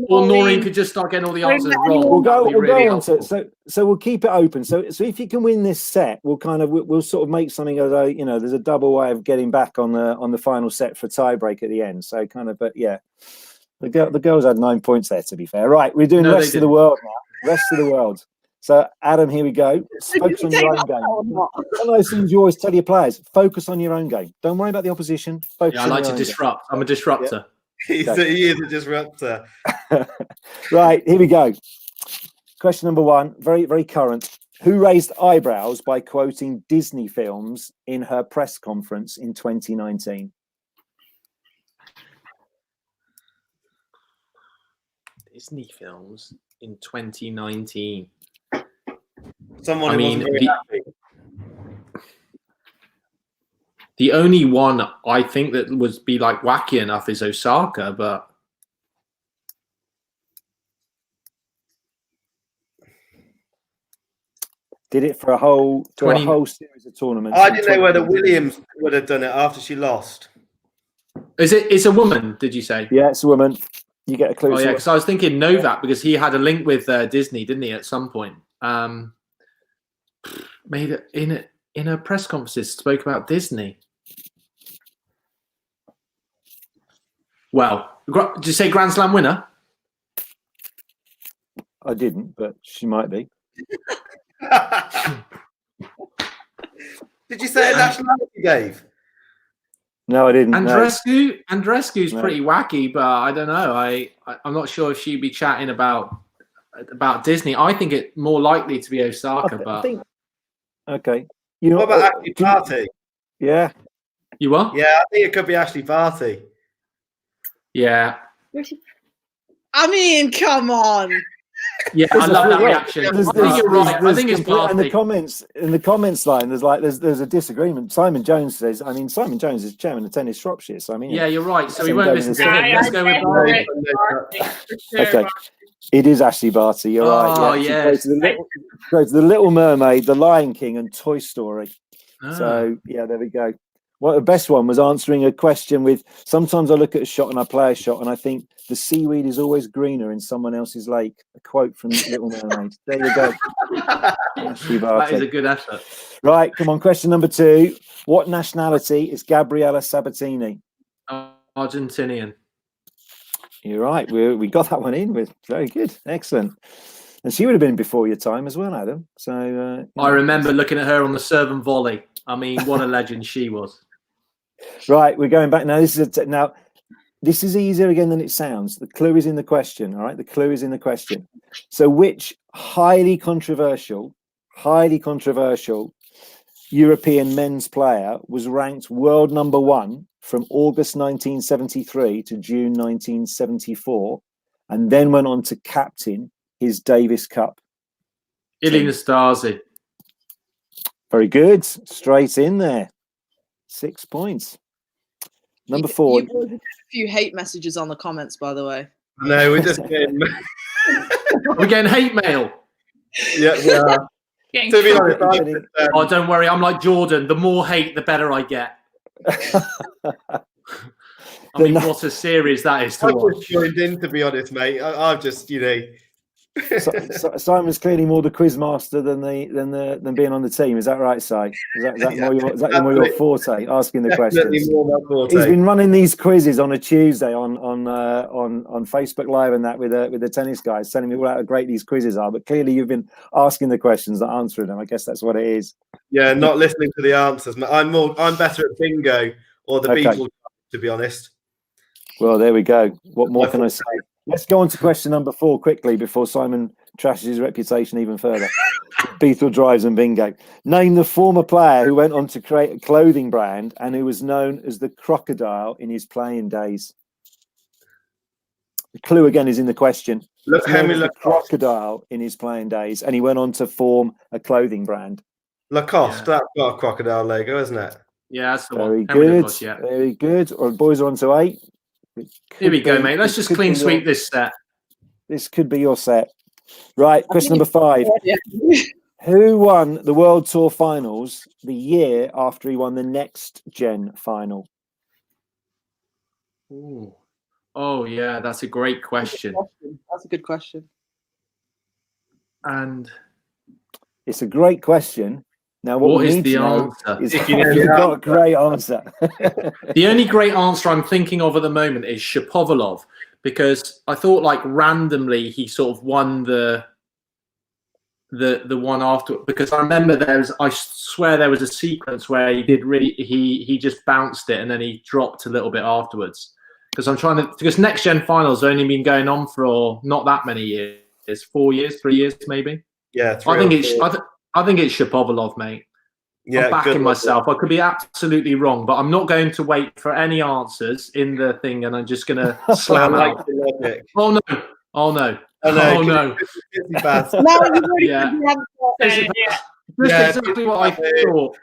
or Noreen could just start getting all the answers wrong. We'll go on to so we'll keep it open. So if you can win this set, we'll sort of make something of there's a double way of getting back on the final set for tiebreak at the end. So but yeah. The girls had 9 points there, to be fair. Right, we're doing rest of the world now. Rest of the world. So, Adam, here we go. Focus on your own game. One of those things you always tell your players, focus on your own game. Don't worry about the opposition. Focus I like to disrupt. I'm a disruptor. Yeah. He is a disruptor. Right, here we go. Question number 1, very, very current. Who raised eyebrows by quoting Disney films in her press conference in 2019? Disney films in 2019. Someone who wasn't very happy. The only one I think that would be like wacky enough is Osaka, but did it for a whole series of tournaments. I didn't know whether Williams would have done it after she lost. It's a woman, did you say? Yeah, it's a woman. You get a clue. Oh yeah, because I was thinking Novak because he had a link with Disney, didn't he? At some point, made it in a press conferences spoke about Disney. Well, did you say Grand Slam winner? I didn't, but she might be. Did you say a nationality, Dave? No, I didn't. Andreescu's pretty wacky, but I don't know. I'm not sure if she'd be chatting about Disney. I think it more likely to be Osaka. Okay. What about Ashley Barty? Yeah. You what? Yeah, I think it could be Ashley Barty. Yeah. I mean, come on. Yeah, I love that reaction. I think you're right. I think it's Barty. In the comments line, there's a disagreement. Simon Jones says, Simon Jones is chairman of Tennis Shropshire. So yeah, you're right. So we won't listen to him. Let's go with Barty. Okay. It is Ashley Barty. You're right. Oh, yeah. yes. Go to the Little Mermaid, The Lion King, and Toy Story. So yeah, there we go. Well, the best one was answering a question with, sometimes I look at a shot and I play a shot and I think the seaweed is always greener in someone else's lake. A quote from Little Mermaid. There you go. That is a good effort. Right, come on. Question number 2. What nationality is Gabriela Sabatini? Argentinian. You're right. We got that one in with. Very good. Excellent. And she would have been before your time as well, Adam. So I remember looking at her on the serve and volley. I mean, what a legend she was. Right, we're going back now. This is easier again than it sounds. The clue is in the question. All right, the clue is in the question. So, which highly controversial European men's player was ranked world number 1 from August 1973 to June 1974, and then went on to captain his Davis Cup? Elena Stasi. Very good. Straight in there. 6 points. Number 4. You've already had a few hate messages on the comments, by the way. No, we're just getting. We're getting hate mail. Yeah. To be honest, Oh, don't worry. I'm like Jordan. The more hate, the better I get. I mean, what a series that is to I've watch. just joined in, to be honest, mate. I've just, Simon's clearly more the quiz master than being on the team. Is that right, Si? Is that more your forte? Asking the questions. More my forte. He's been running these quizzes on a Tuesday on Facebook Live and that with the tennis guys, telling me how great these quizzes are. But clearly, you've been asking the questions, not answering them. I guess that's what it is. Yeah, not listening to the answers. I'm better at bingo or the Beatles, to be honest. Well, there we go. What more can I say? Let's go on to question number 4 quickly before Simon trashes his reputation even further. Beetle drives and bingo. Name the former player who went on to create a clothing brand and who was known as the Crocodile in his playing days. The clue again is in the question. The Crocodile in his playing days, and he went on to form a clothing brand. Lacoste, that's got a crocodile logo, isn't it? Yeah, that's the Very one. good. Very good. All right, boys are on to 8. Here we go, mate. Let's just clean sweep this set. This could be your set. Right, question number 5. Who won the World Tour Finals the year after he won the Next Gen Final? Ooh. Oh, yeah, that's a great question. That's a good question. And it's a great question. Now, what is the answer? You've got a great answer. The only great answer I'm thinking of at the moment is Shapovalov, because I thought like randomly he sort of won the one after, because I remember I swear there was a sequence where he just bounced it and then he dropped a little bit afterwards. Because Next Gen Finals have only been going on for not that many years, 4 years, 3 years maybe. Yeah, I think it's Shapovalov, mate. Yeah, I'm backing myself. I could be absolutely wrong, but I'm not going to wait for any answers in the thing, and I'm just going to slam out. Oh no! Oh no! Oh no! That's exactly what I thought.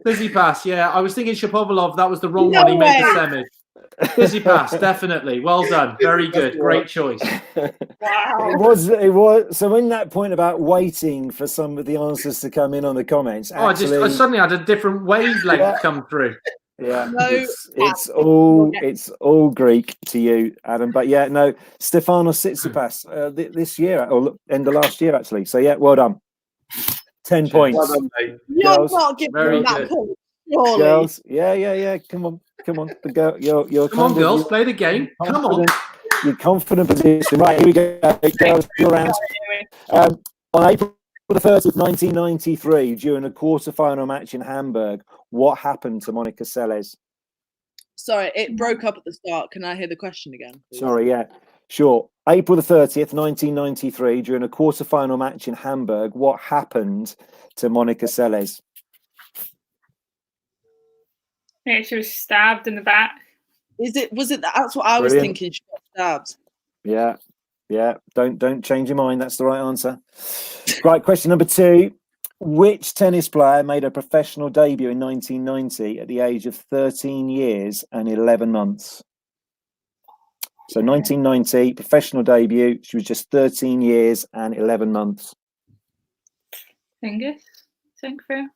Fizzy pass. Yeah, I was thinking Shapovalov. That was the wrong one. He made the semi. Fizzy pass, definitely. Well done. Very good. Great choice. Wow. It was. So in that point about waiting for some of the answers to come in on the comments. I suddenly had a different wavelength come through. Yeah, it's all Greek to you, Adam. But yeah, no, Stefanos Tsitsipas this year, or end of last year actually. So yeah, well done. 10 points. Well done, mate. You're not giving that point. Surely. Girls, yeah. Come on. The girl, you're come on, girls, play the game. Come on. Your confident position. Right, here we go. Girls, you're around. On April the 30th, 1993, during a quarter-final match in Hamburg, what happened to Monica Seles? Sorry, it broke up at the start. Can I hear the question again, please? Sorry, yeah. Sure. April the 30th, 1993, during a quarter-final match in Hamburg, what happened to Monica Seles? Yeah, she was stabbed in the back. Was it that's what I was thinking, she got stabbed. Yeah. Don't change your mind. That's the right answer. Right, question number 2. Which tennis player made a professional debut in 1990 at the age of 13 years and 11 months? So 1990, professional debut. She was just 13 years and 11 months. Fingers, think for,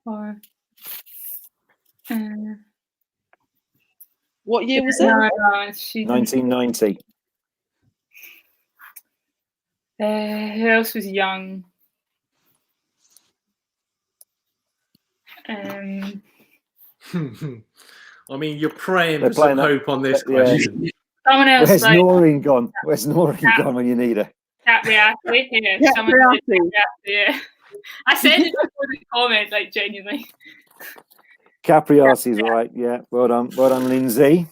or What year was it? No, she 1990. Who else was young? I mean, you're praying They're for some playing that- hope on this yeah. question. Someone else Where's like Noreen gone? Where's Noreen gone when you need her? Capriati. Yeah, Yeah, someone said Capriati. Capriati, yeah. I said it before the comment, like genuinely. Capriati's right. Yeah, well done, Lindsay.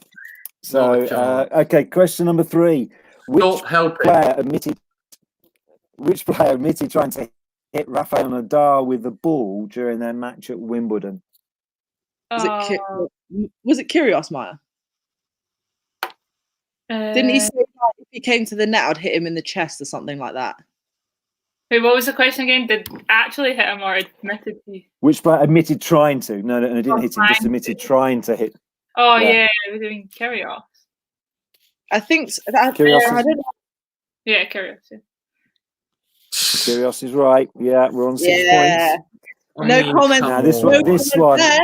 So, What a child. okay, question number 3. Stop helping. Which player admitted trying to hit Rafael Nadal with the ball during their match at Wimbledon? Was it Kyrgios, Maya? Didn't he say like, if he came to the net, I'd hit him in the chest or something like that? Wait, what was the question again? Did actually hit him or admitted he? Which player admitted trying to? No, it didn't hit him. Just admitted trying to hit. Oh Yeah. yeah, it was doing Kyrgios. I think Kyrgios I don't know. Yeah, Kyrgios. Yeah. Kyrgios is right. Yeah, we're on 6 Yeah. points. No comments. Now this No one, this comments one, there.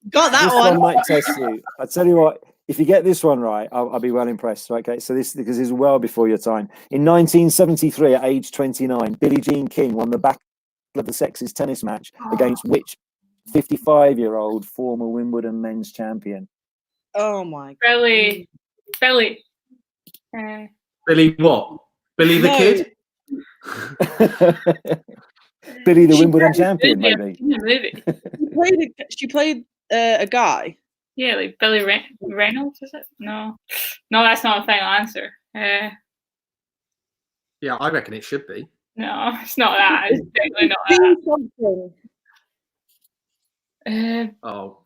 Got that this one. one might test you. I tell you what, if you get this one right, I'll be well impressed. Okay, so this because it's well before your time. In 1973, at age 29, Billie Jean King won the Battle of the Sexes tennis match against which 55-year-old former Wimbledon men's champion? Oh my god. Billy. Billy what? Billy the No. Kid? Billy the Wimbledon champion, maybe. Movie. She played a guy. Yeah, like Billy Reynolds, is it? No, that's not a final answer. Yeah, I reckon it should be. No, it's not that. It's definitely not Something. that. Oh.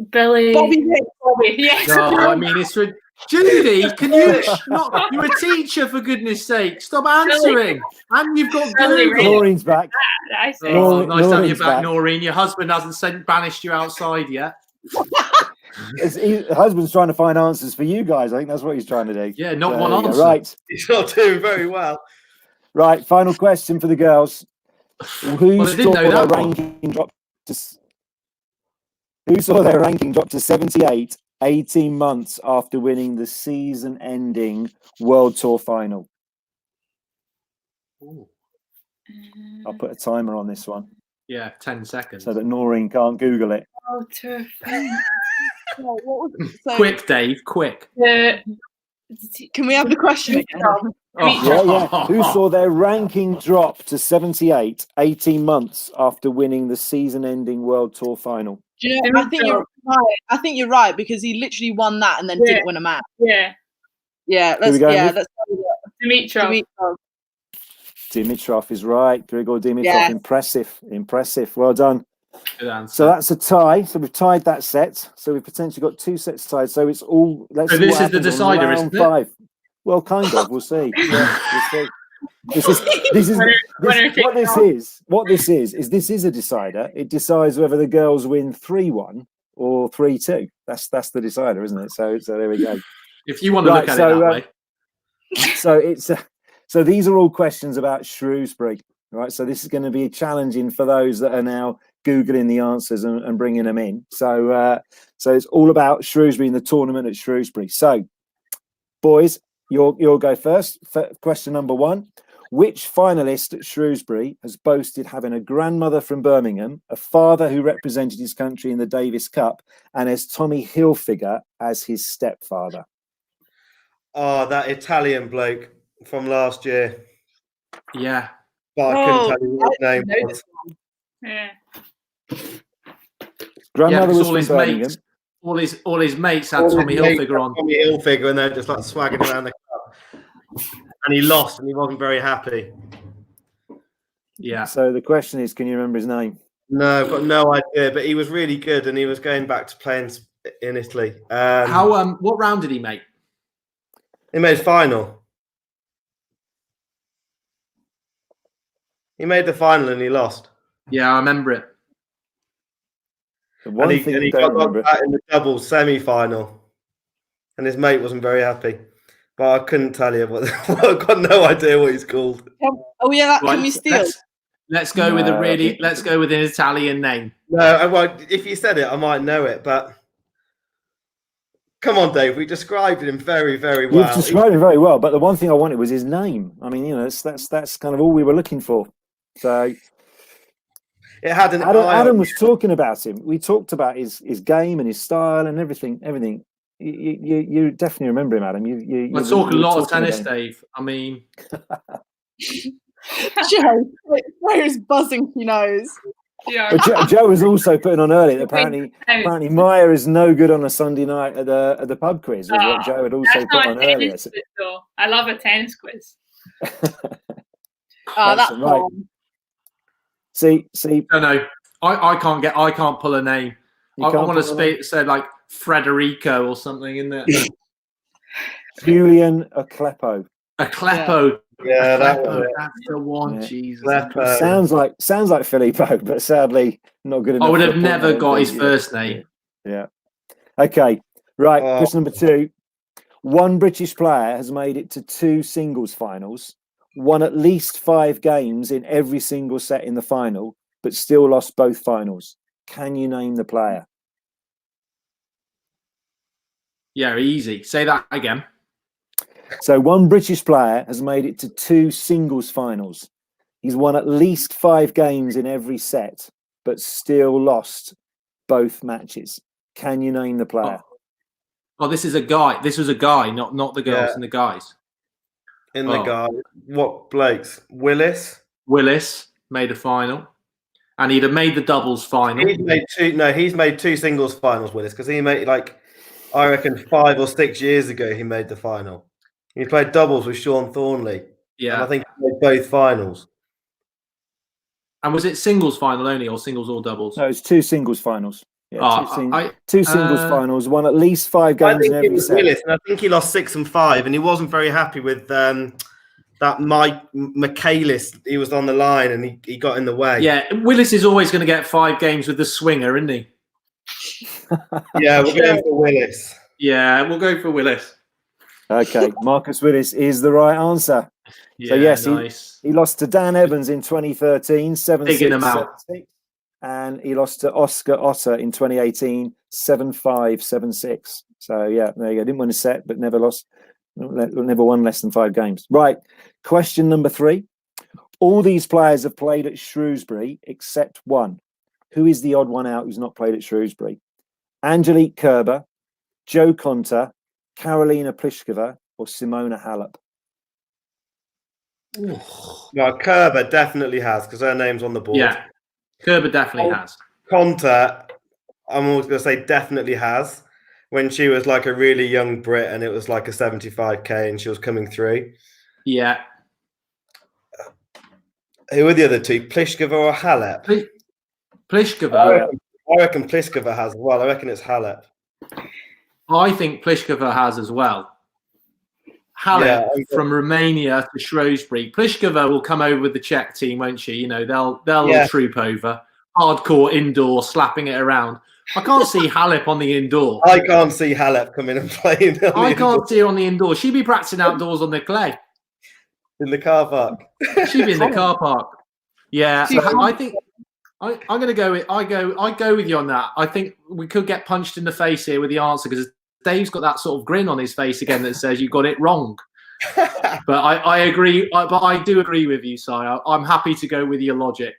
Billy. Bobby Hicks. Bobby, yes. No, I mean, it's for Judy. Can you not? You're a teacher, for goodness sake. Stop answering. And you've got Billy Google. Noreen's back. I say. Oh, nice to have you Noreen's back, back. Noreen. Your husband hasn't banished you outside yet. The husband's trying to find answers for you guys. I think that's what he's trying to do. Yeah, not So, one there you go. answer. Right. He's not doing very well. Right, final question for the girls. Who Well, I didn't saw know their that one. ranking drop to 78 18 months after winning the season-ending World Tour final? Ooh. I'll put a timer on this one Yeah, 10 seconds. so that Noreen can't Google it. Oh, terrifying. So, what was it? So, Quick, Dave, quick. can we have the question again? Yeah. Who saw their ranking drop to 78 18 months after winning the season-ending World Tour final? Do you know, I think you're right. I think you're right because he literally won that and then didn't win a match. Yeah. Yeah, we going with? let's go with Dimitrov. Dimitrov is right. Grigor Dimitrov, Yeah. impressive. Well done. Good answer. So that's a tie. So we've tied that set. So we've potentially got 2 sets tied. So it's all. Let's So see this what is the happens on decider, round isn't it? 5. Well, kind of. We'll see. Yeah, we'll see. This is what this is a decider. It decides whether the girls win 3-1 or 3-2. That's the decider, isn't it? So there we go. If you want to look at it that way. So it's so these are all questions about Shrewsbury, right? So this is going to be challenging for those that are now Googling the answers and bringing them in. So it's all about Shrewsbury and the tournament at Shrewsbury. So, boys, you'll go first. Question number 1. Which finalist at Shrewsbury has boasted having a grandmother from Birmingham, a father who represented his country in the Davis Cup, and has Tommy Hilfiger as his stepfather? Oh, that Italian bloke from last year. Yeah. But I couldn't tell you what his name know was. Yeah. Grandmother was because from Birmingham. all his mates had Tommy Hilfiger on. Tommy Hilfiger, and they're just like swagging around the cup. And he lost, and he wasn't very happy. Yeah. So the question is, can you remember his name? No, I've got no idea. But he was really good, and he was going back to playing in Italy. What round did he make? He made his final. He made the final, and he lost. Yeah, I remember it. The one And thing he you got don't knocked remember. out in the doubles semi-final, and his mate wasn't very happy. But I couldn't tell you. I've got no idea what he's called. Oh yeah, Right, can we steal? Let's go with let's go with an Italian name. No, well, if you said it, I might know it, but come on, Dave. We described him very, very well. You've described him very well, but the one thing I wanted was his name. I mean, that's kind of all we were looking for. So it had an Adam was talking about him. We talked about his game and his style and everything. You definitely remember him, Adam. I talk a lot of tennis, Dave. I mean, Joe, where's buzzing? He knows. Yeah. But Joe was also putting on earlier that apparently Maya is no good on a Sunday night at the pub quiz. Was what Joe had also put on earlier. Quiz, though. I love a tennis quiz. That's right. See. No. I can't pull a name. I want to say like Federico or something in there. Julian Aklepo. Aklepo. Yeah, that's the one. Yeah. Jesus. Sounds like Filippo, but sadly not good enough. I would have never got his first name. Yeah. Okay. Right. Question number 2. One British player has made it to 2 singles finals, won at least 5 games in every single set in the final, but still lost both finals. Can you name the player? Yeah, easy. Say that again. So one British player has made it to 2 singles finals. He's won at least 5 games in every set, but still lost both matches. Can you name the player? Oh, this is a guy. This was a guy, not the girls and the guys. In the guys. What blokes? Willis made a final. And he'd have made the doubles final. He's made 2 singles finals, Willis, because he made I reckon 5 or 6 years ago he made the final. He played doubles with Sean Thornley. Yeah. And I think he made both finals. And was it singles final only or singles or doubles? No, it's 2 singles finals. Yeah, 2 singles finals, won at least 5 games in every set. Willis, and I think he lost 6 and 5, and he wasn't very happy with that Mike Michaelis. He was on the line and he got in the way. Yeah, Willis is always going to get 5 games with the swinger, isn't he? Yeah, we're going for Willis. Yeah, we'll go for Willis. Okay, Marcus Willis is the right answer. Yeah, so yes, nice. he lost to Dan Evans in 2013, 7-6, Digging him out. 7-6, and he lost to Oscar Otter in 2018, 7-5, 7-6. So yeah, there you go. Didn't win a set, but never won less than 5 games. Right. Question number 3. All these players have played at Shrewsbury except one. Who is the odd one out who's not played at Shrewsbury? Angelique Kerber, Jo Konta, Karolina Pliskova, or Simona Halep? No, Kerber definitely has because her name's on the board. Yeah, Kerber definitely has. Konta, I'm always going to say definitely has. When she was like a really young Brit and it was like a 75k and she was coming through. Yeah. Who are the other 2? Pliskova or Halep? Pliskova. I reckon Pliskova has as well. I reckon it's Halep. I think Pliskova has as well. Halep from Romania to Shrewsbury. Pliskova will come over with the Czech team, won't she? You know, they'll all troop over. Hardcore indoor, slapping it around. I can't see Halep on the indoor. I can't see Halep coming and playing. I can't see her on the indoor. She'd be practicing outdoors on the clay. In the car park. She'd be in the car park. Yeah, I think I'm going to go with. I go with you on that. I think we could get punched in the face here with the answer because Dave's got that sort of grin on his face again that says you got it wrong. But I agree. But I do agree with you, Si. I'm happy to go with your logic.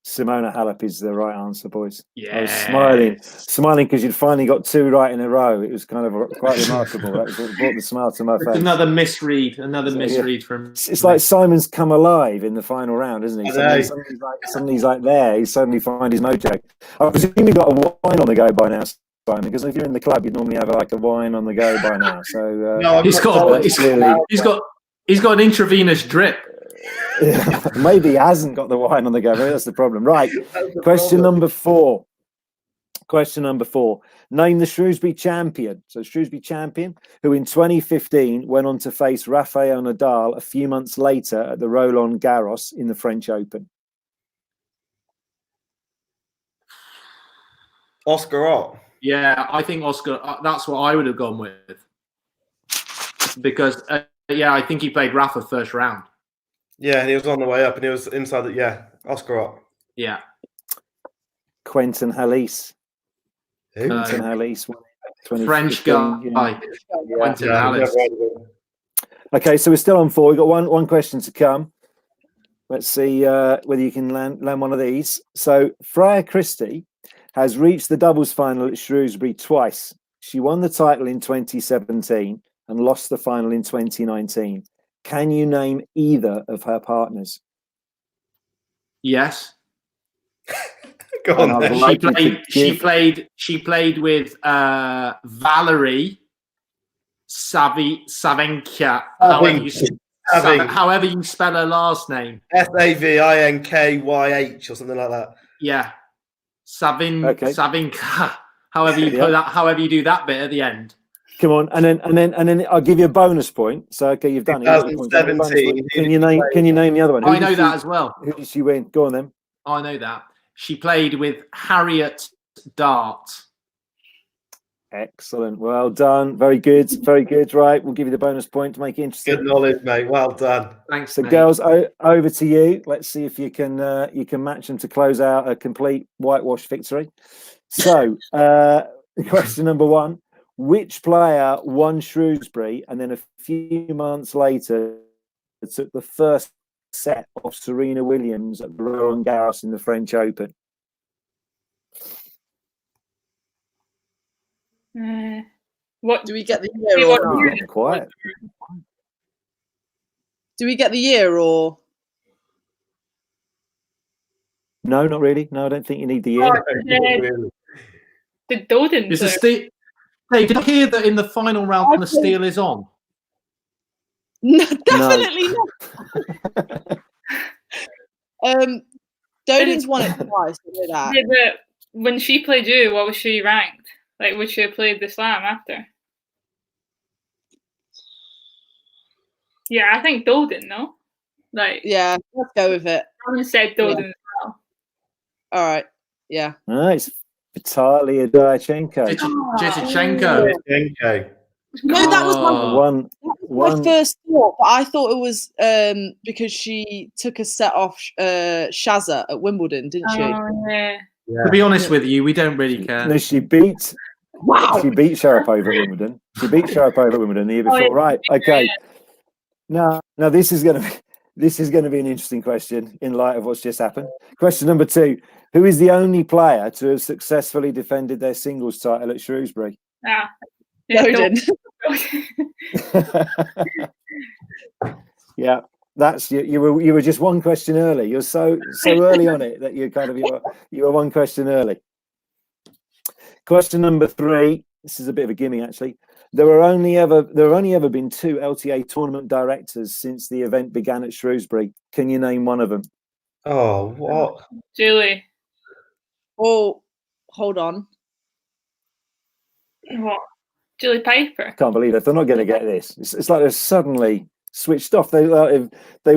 Simona Halep is the right answer, boys. Yeah, I was smiling because you'd finally got 2 right in a row. It was kind of quite remarkable. That was what brought the smile to my face. Another misread from. It's like Simon's come alive in the final round, isn't he? Suddenly he's like there. He suddenly finds his mojo. I presume you've got a wine on the go by now, Simon, because if you're in the club, you'd normally have like a wine on the go by now. So no, he's got an intravenous drip. Maybe he hasn't got the wine on the go. Maybe that's the problem. Right. Question number 4. Name the Shrewsbury champion. So Shrewsbury champion who in 2015 went on to face Rafael Nadal a few months later at the Roland Garros in the French Open. Oscar Ott. Yeah, I think Oscar. That's what I would have gone with. Because I think he played Rafa first round. Yeah, he was on the way up, and he was inside. Oscar Ott. Yeah. Quentin Halise. Who? Quentin Halise. French guy. Quentin Halise. Okay, so we're still on 4. We've got one question to come. Let's see whether you can land one of these. So Freya Christie has reached the doubles final at Shrewsbury twice. She won the title in 2017 and lost the final in 2019. Can you name either of her partners? Yes. Go on. Then. She played with Valerie Savinkia. However you spell her last name. Savinkyh or something like that. Yeah. Savinka. However you put that, however you do that bit at the end. Come on, and then I'll give you a bonus point. So okay, you've done it. 2017. Can you name the other one? I know that as well. Who did she win? Go on then. I know that. She played with Harriet Dart. Excellent. Well done. Very good. Very good. Right. We'll give you the bonus point to make it interesting. Good knowledge, mate. Well done. Thanks, So, mate. girls, over to you. Let's see if you can match them to close out a complete whitewash victory. So, question number 1. Which player won Shrewsbury and then a few months later took the first set of Serena Williams at Roland Garros in the French Open? What Do we get the year or not? Quiet. Do we get the year or? No, not really. No, I don't think you need the year. The Doden. Is the steel? Hey, did you hear that in the final round when the steel is on? No, definitely not. Doden's won it twice. I know that. Yeah, but when she played you, what was she ranked? Like, would she have played the slam after? Yeah, I think Doden, no? Like, Yeah, let's go with it. someone said Doden as well. All right. Yeah. Nice. Vitalia Diachenko. Jitchenko. No, that was my first thought, but I thought it was because she took a set off Shaza at Wimbledon, didn't she? Oh, yeah. To be honest with you, we don't really care. No, she beat Sharapova at Wimbledon. She beat Sharapova at Wimbledon the year before. yeah. Right. Okay. Now this is going to be an interesting question in light of what's just happened. Question number 2: Who is the only player to have successfully defended their singles title at Shrewsbury? Doden. Yeah, that's you were just one question early. You're so early on it that you were one question early. Question number 3. This is a bit of a gimme, actually. There have only ever been 2 LTA tournament directors since the event began at Shrewsbury. Can you name one of them? Oh, what? Julie. Oh, hold on. What? Julie Piper. I can't believe it. They're not going to get this. It's like they're suddenly switched off. They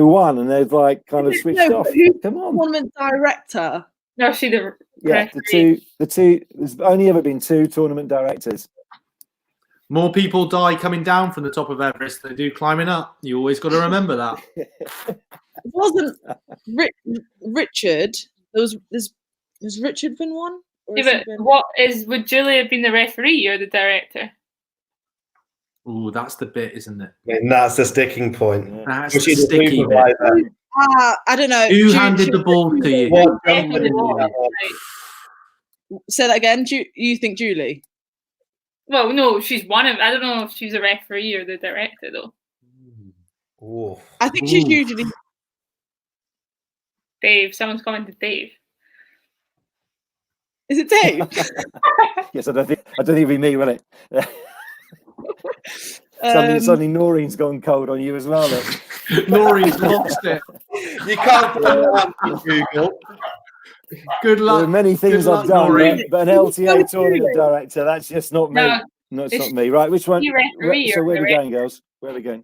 won and they've like kind of switched off. Come on. Tournament director. No, she the Yeah, referee. the two. There's only ever been 2 tournament directors. More people die coming down from the top of Everest than they do climbing up. You always got to remember that. It wasn't Richard. There's Richard been one? Or Yeah, but would Julie have been the referee or the director? Ooh, that's the bit, isn't it? And that's the sticking point. Yeah. That's Was the she the sticky bit. supervisor? I don't know. Who handed the ball to you? What Definitely company? was. Say that again. You think Julie? Well, no, she's one of. I don't know if she's a referee or the director though. Ooh. I think she's usually. Dave, someone's coming to Dave. Is it Dave? Yes, I don't think it'll be me, will it? Suddenly Noreen's gone cold on you as well. Noreen's lost it. You can't put that on Google. Good There luck. are many things Good I've luck, done, Noreen. but an LTA tournament director, that's just not me. No, It's not me. Right, which one? you referee So or where are we director? going, girls? Where are we going?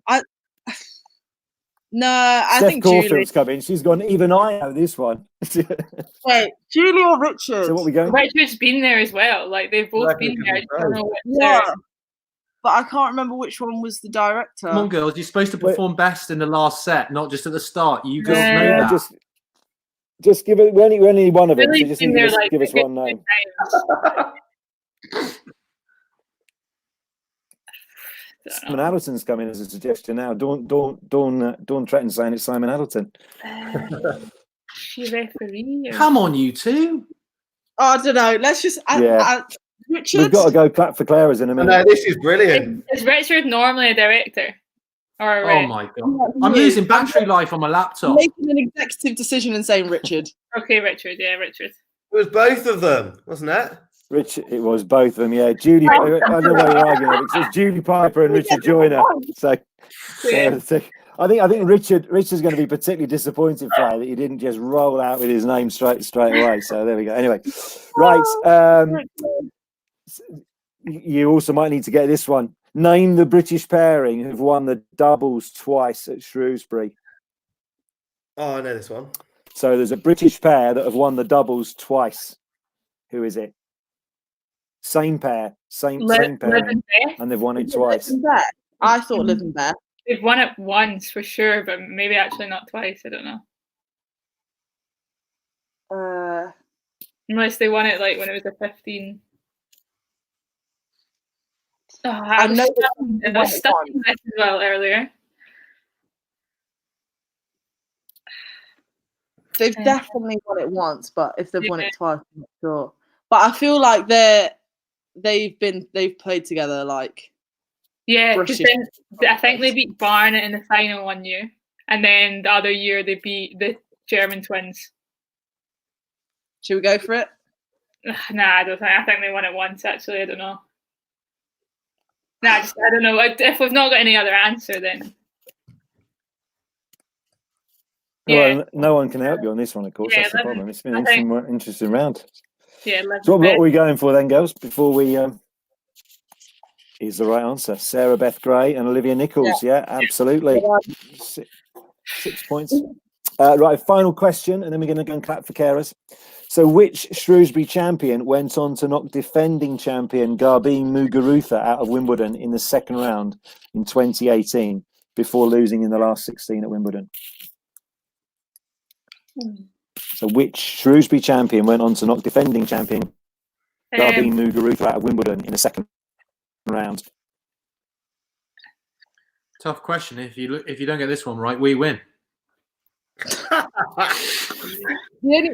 No, I Steph think Julie. Caulfield's coming. She's gone, even I know this one. So Wait, Julie or Richard? what are we going? Richard's been there as well. Like they've both Reckon been it there. I could just be don't both. know what Yeah, but I can't remember which one was the director. Come on, girls. You're supposed to perform best in the last set, not just at the start. You girls Yeah. know that. Just give it. We only need one of them. Really So just need to give us one name. Simon Haddleton's coming as a suggestion now. Dawn Tretton saying it's Simon Haddleton. She referee. Come on, you two. Oh, I don't know. Let's just. Richard. We've got to go clap for Clara's in a minute. No, this is brilliant. Is Richard normally a director? Or Oh my god! I'm losing battery life on my laptop. I'm making an executive decision and saying Richard. Okay, Richard. Yeah, Richard. It was both of them, wasn't it? Richard, it was both of them. Yeah, Julie. I don't know what you're arguing with. It's Julie Piper and Richard Joyner. So I think Richard's going to be particularly disappointed, Fry, that he didn't just roll out with his name straight away. So there we go. Anyway, right. You also might need to get this one. Name the British pairing who've won the doubles twice at Shrewsbury. Oh, I know this one. So there's a British pair that have won the doubles twice. Who is it? Same pair, same pair, and they've won it twice. I thought Liv and Bear. They've won it once for sure, but maybe actually not twice. I don't know. Unless they won it like when it was a 15. Oh, I know I was stuck in this as well earlier. They've definitely won it once, but if they've won it twice, I'm not sure. But I feel like they've played together like. Yeah, because I think they beat Barnet in the final one year, and then the other year they beat the German twins. Should we go for it? Nah, I don't think. I think they won it once. Actually, I don't know. Nah, I don't know. If we've not got any other answer, then. Yeah. Well, no one can help you on this one, of course. That's the problem. It's been an interesting round. Yeah. So what are we going for then, girls? Before we is the right answer. Sarah Beth Gray and Olivia Nichols. Yeah, absolutely. 6 points. Right, final question, and then we're going to go and clap for carers. So which Shrewsbury champion went on to knock defending champion Garbine Muguruza out of Wimbledon in the second round in 2018 before losing in the last 16 at Wimbledon? So which Shrewsbury champion went on to knock defending champion Garbine Muguruza out of Wimbledon in the second round? Tough question. If you don't get this one right, we win.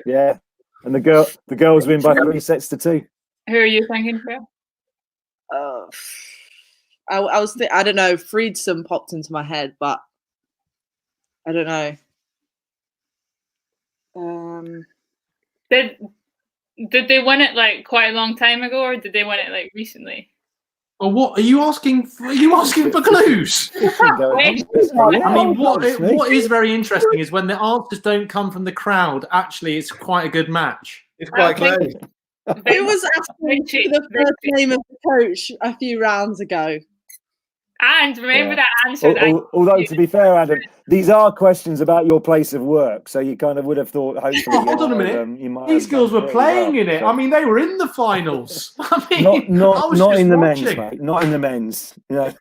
Yeah, and the girls win by 3-2. Who are you thinking for? I don't know. Friedsam popped into my head, but I don't know. Did they win it like quite a long time ago, or did they win it like recently? Well, what are you asking for? Are you asking for clues? I mean, what is very interesting is when the answers don't come from the crowd. Actually, it's quite a good match. It's quite close. It was after the first name of the coach a few rounds ago. And remember that answer. Although, to be fair, Adam, these are questions about your place of work, so you kind of would have thought, hopefully, hold on a minute. These girls were playing in it. I mean, they were in the finals. I mean, not in the men's, mate. Not in the men's. You know,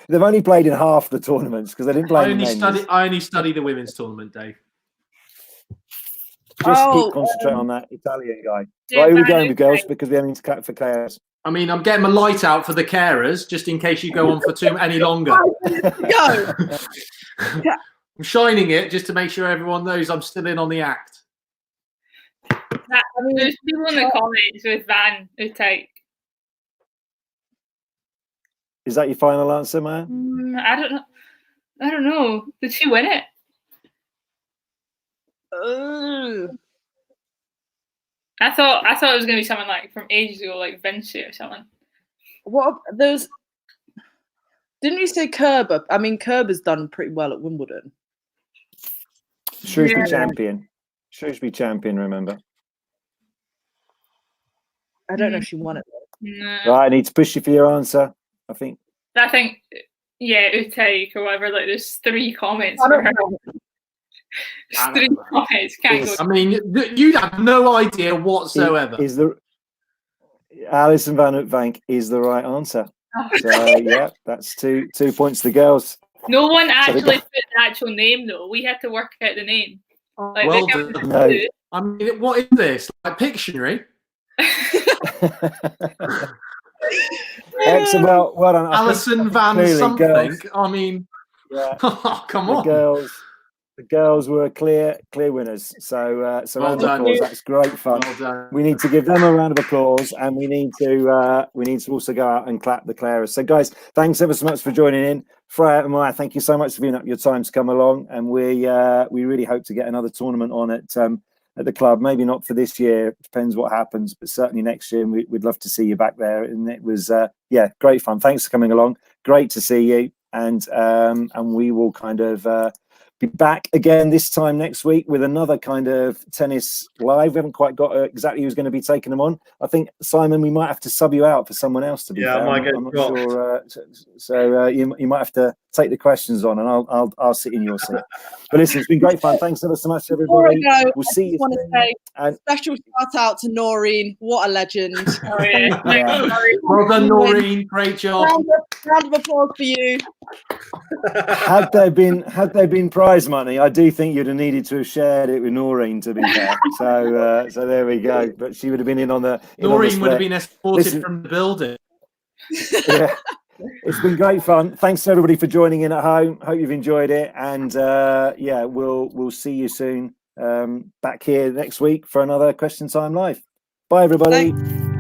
they've only played in half the tournaments because they didn't play in the men's. I only study the women's tournament, Dave. Just keep concentrating on that Italian guy. Right, here we go, with girls, because we only need to clap for Claire's. I mean, I'm getting my light out for the carers, just in case you go on for any longer. Go. I'm shining it just to make sure everyone knows I'm still in on the act. There's people in the comments with Van Utrecht. Is that your final answer, man? I don't know. Did she win it? I thought it was going to be someone like from ages ago, like Vinci or someone. What those? Didn't you say Kerber? I mean, Kerber's done pretty well at Wimbledon. Shrewsbury champion. Shrewsbury champion. Remember? I don't know if she won it. No. Right, I need to push you for your answer. I think. Yeah, Utrecht or whatever. Like, there's 3 comments for her. Can't go. I mean, you have no idea whatsoever. Alison Van Uytvanck is the right answer. So yeah, that's two points to the girls. No one actually put the actual name though. We had to work out the name. Like, well, I mean, what is this? Like Pictionary? Excellent. Well done. Alison Van something. Girls, I mean, yeah. Come on. The girls were clear winners. So Well round of applause. That's great fun. Well done. We need to give them a round of applause, and we need to also go out and clap the Clarers. So guys, thanks ever so much for joining in. Freya and Maya, thank you so much for giving up your time to come along, and we really hope to get another tournament on at the club. Maybe not for this year, it depends what happens, but certainly next year. And we'd love to see you back there. And it was great fun. Thanks for coming along. Great to see you, and we will kind of be back again this time next week with another kind of tennis live. We haven't quite got exactly who's going to be taking them on. I think, Simon, we might have to sub you out for someone else to be fair. I'm not sure. So you might have to take the questions on, and I'll sit in your seat. But listen, it's been great fun. Thanks ever so much, everybody. We'll see you soon. And special shout out to Noreen. What a legend. Oh, yeah. Well done, Noreen. Great job. Round of applause for you. Had there been prize money, I do think you'd have needed to have shared it with Noreen, to be fair. So there we go. But she would have been in on the. Noreen would have been escorted from the building. Yeah, it's been great fun. Thanks to everybody for joining in at home. Hope you've enjoyed it, and we'll see you soon back here next week for another Question Time Live. Bye, everybody. Thanks.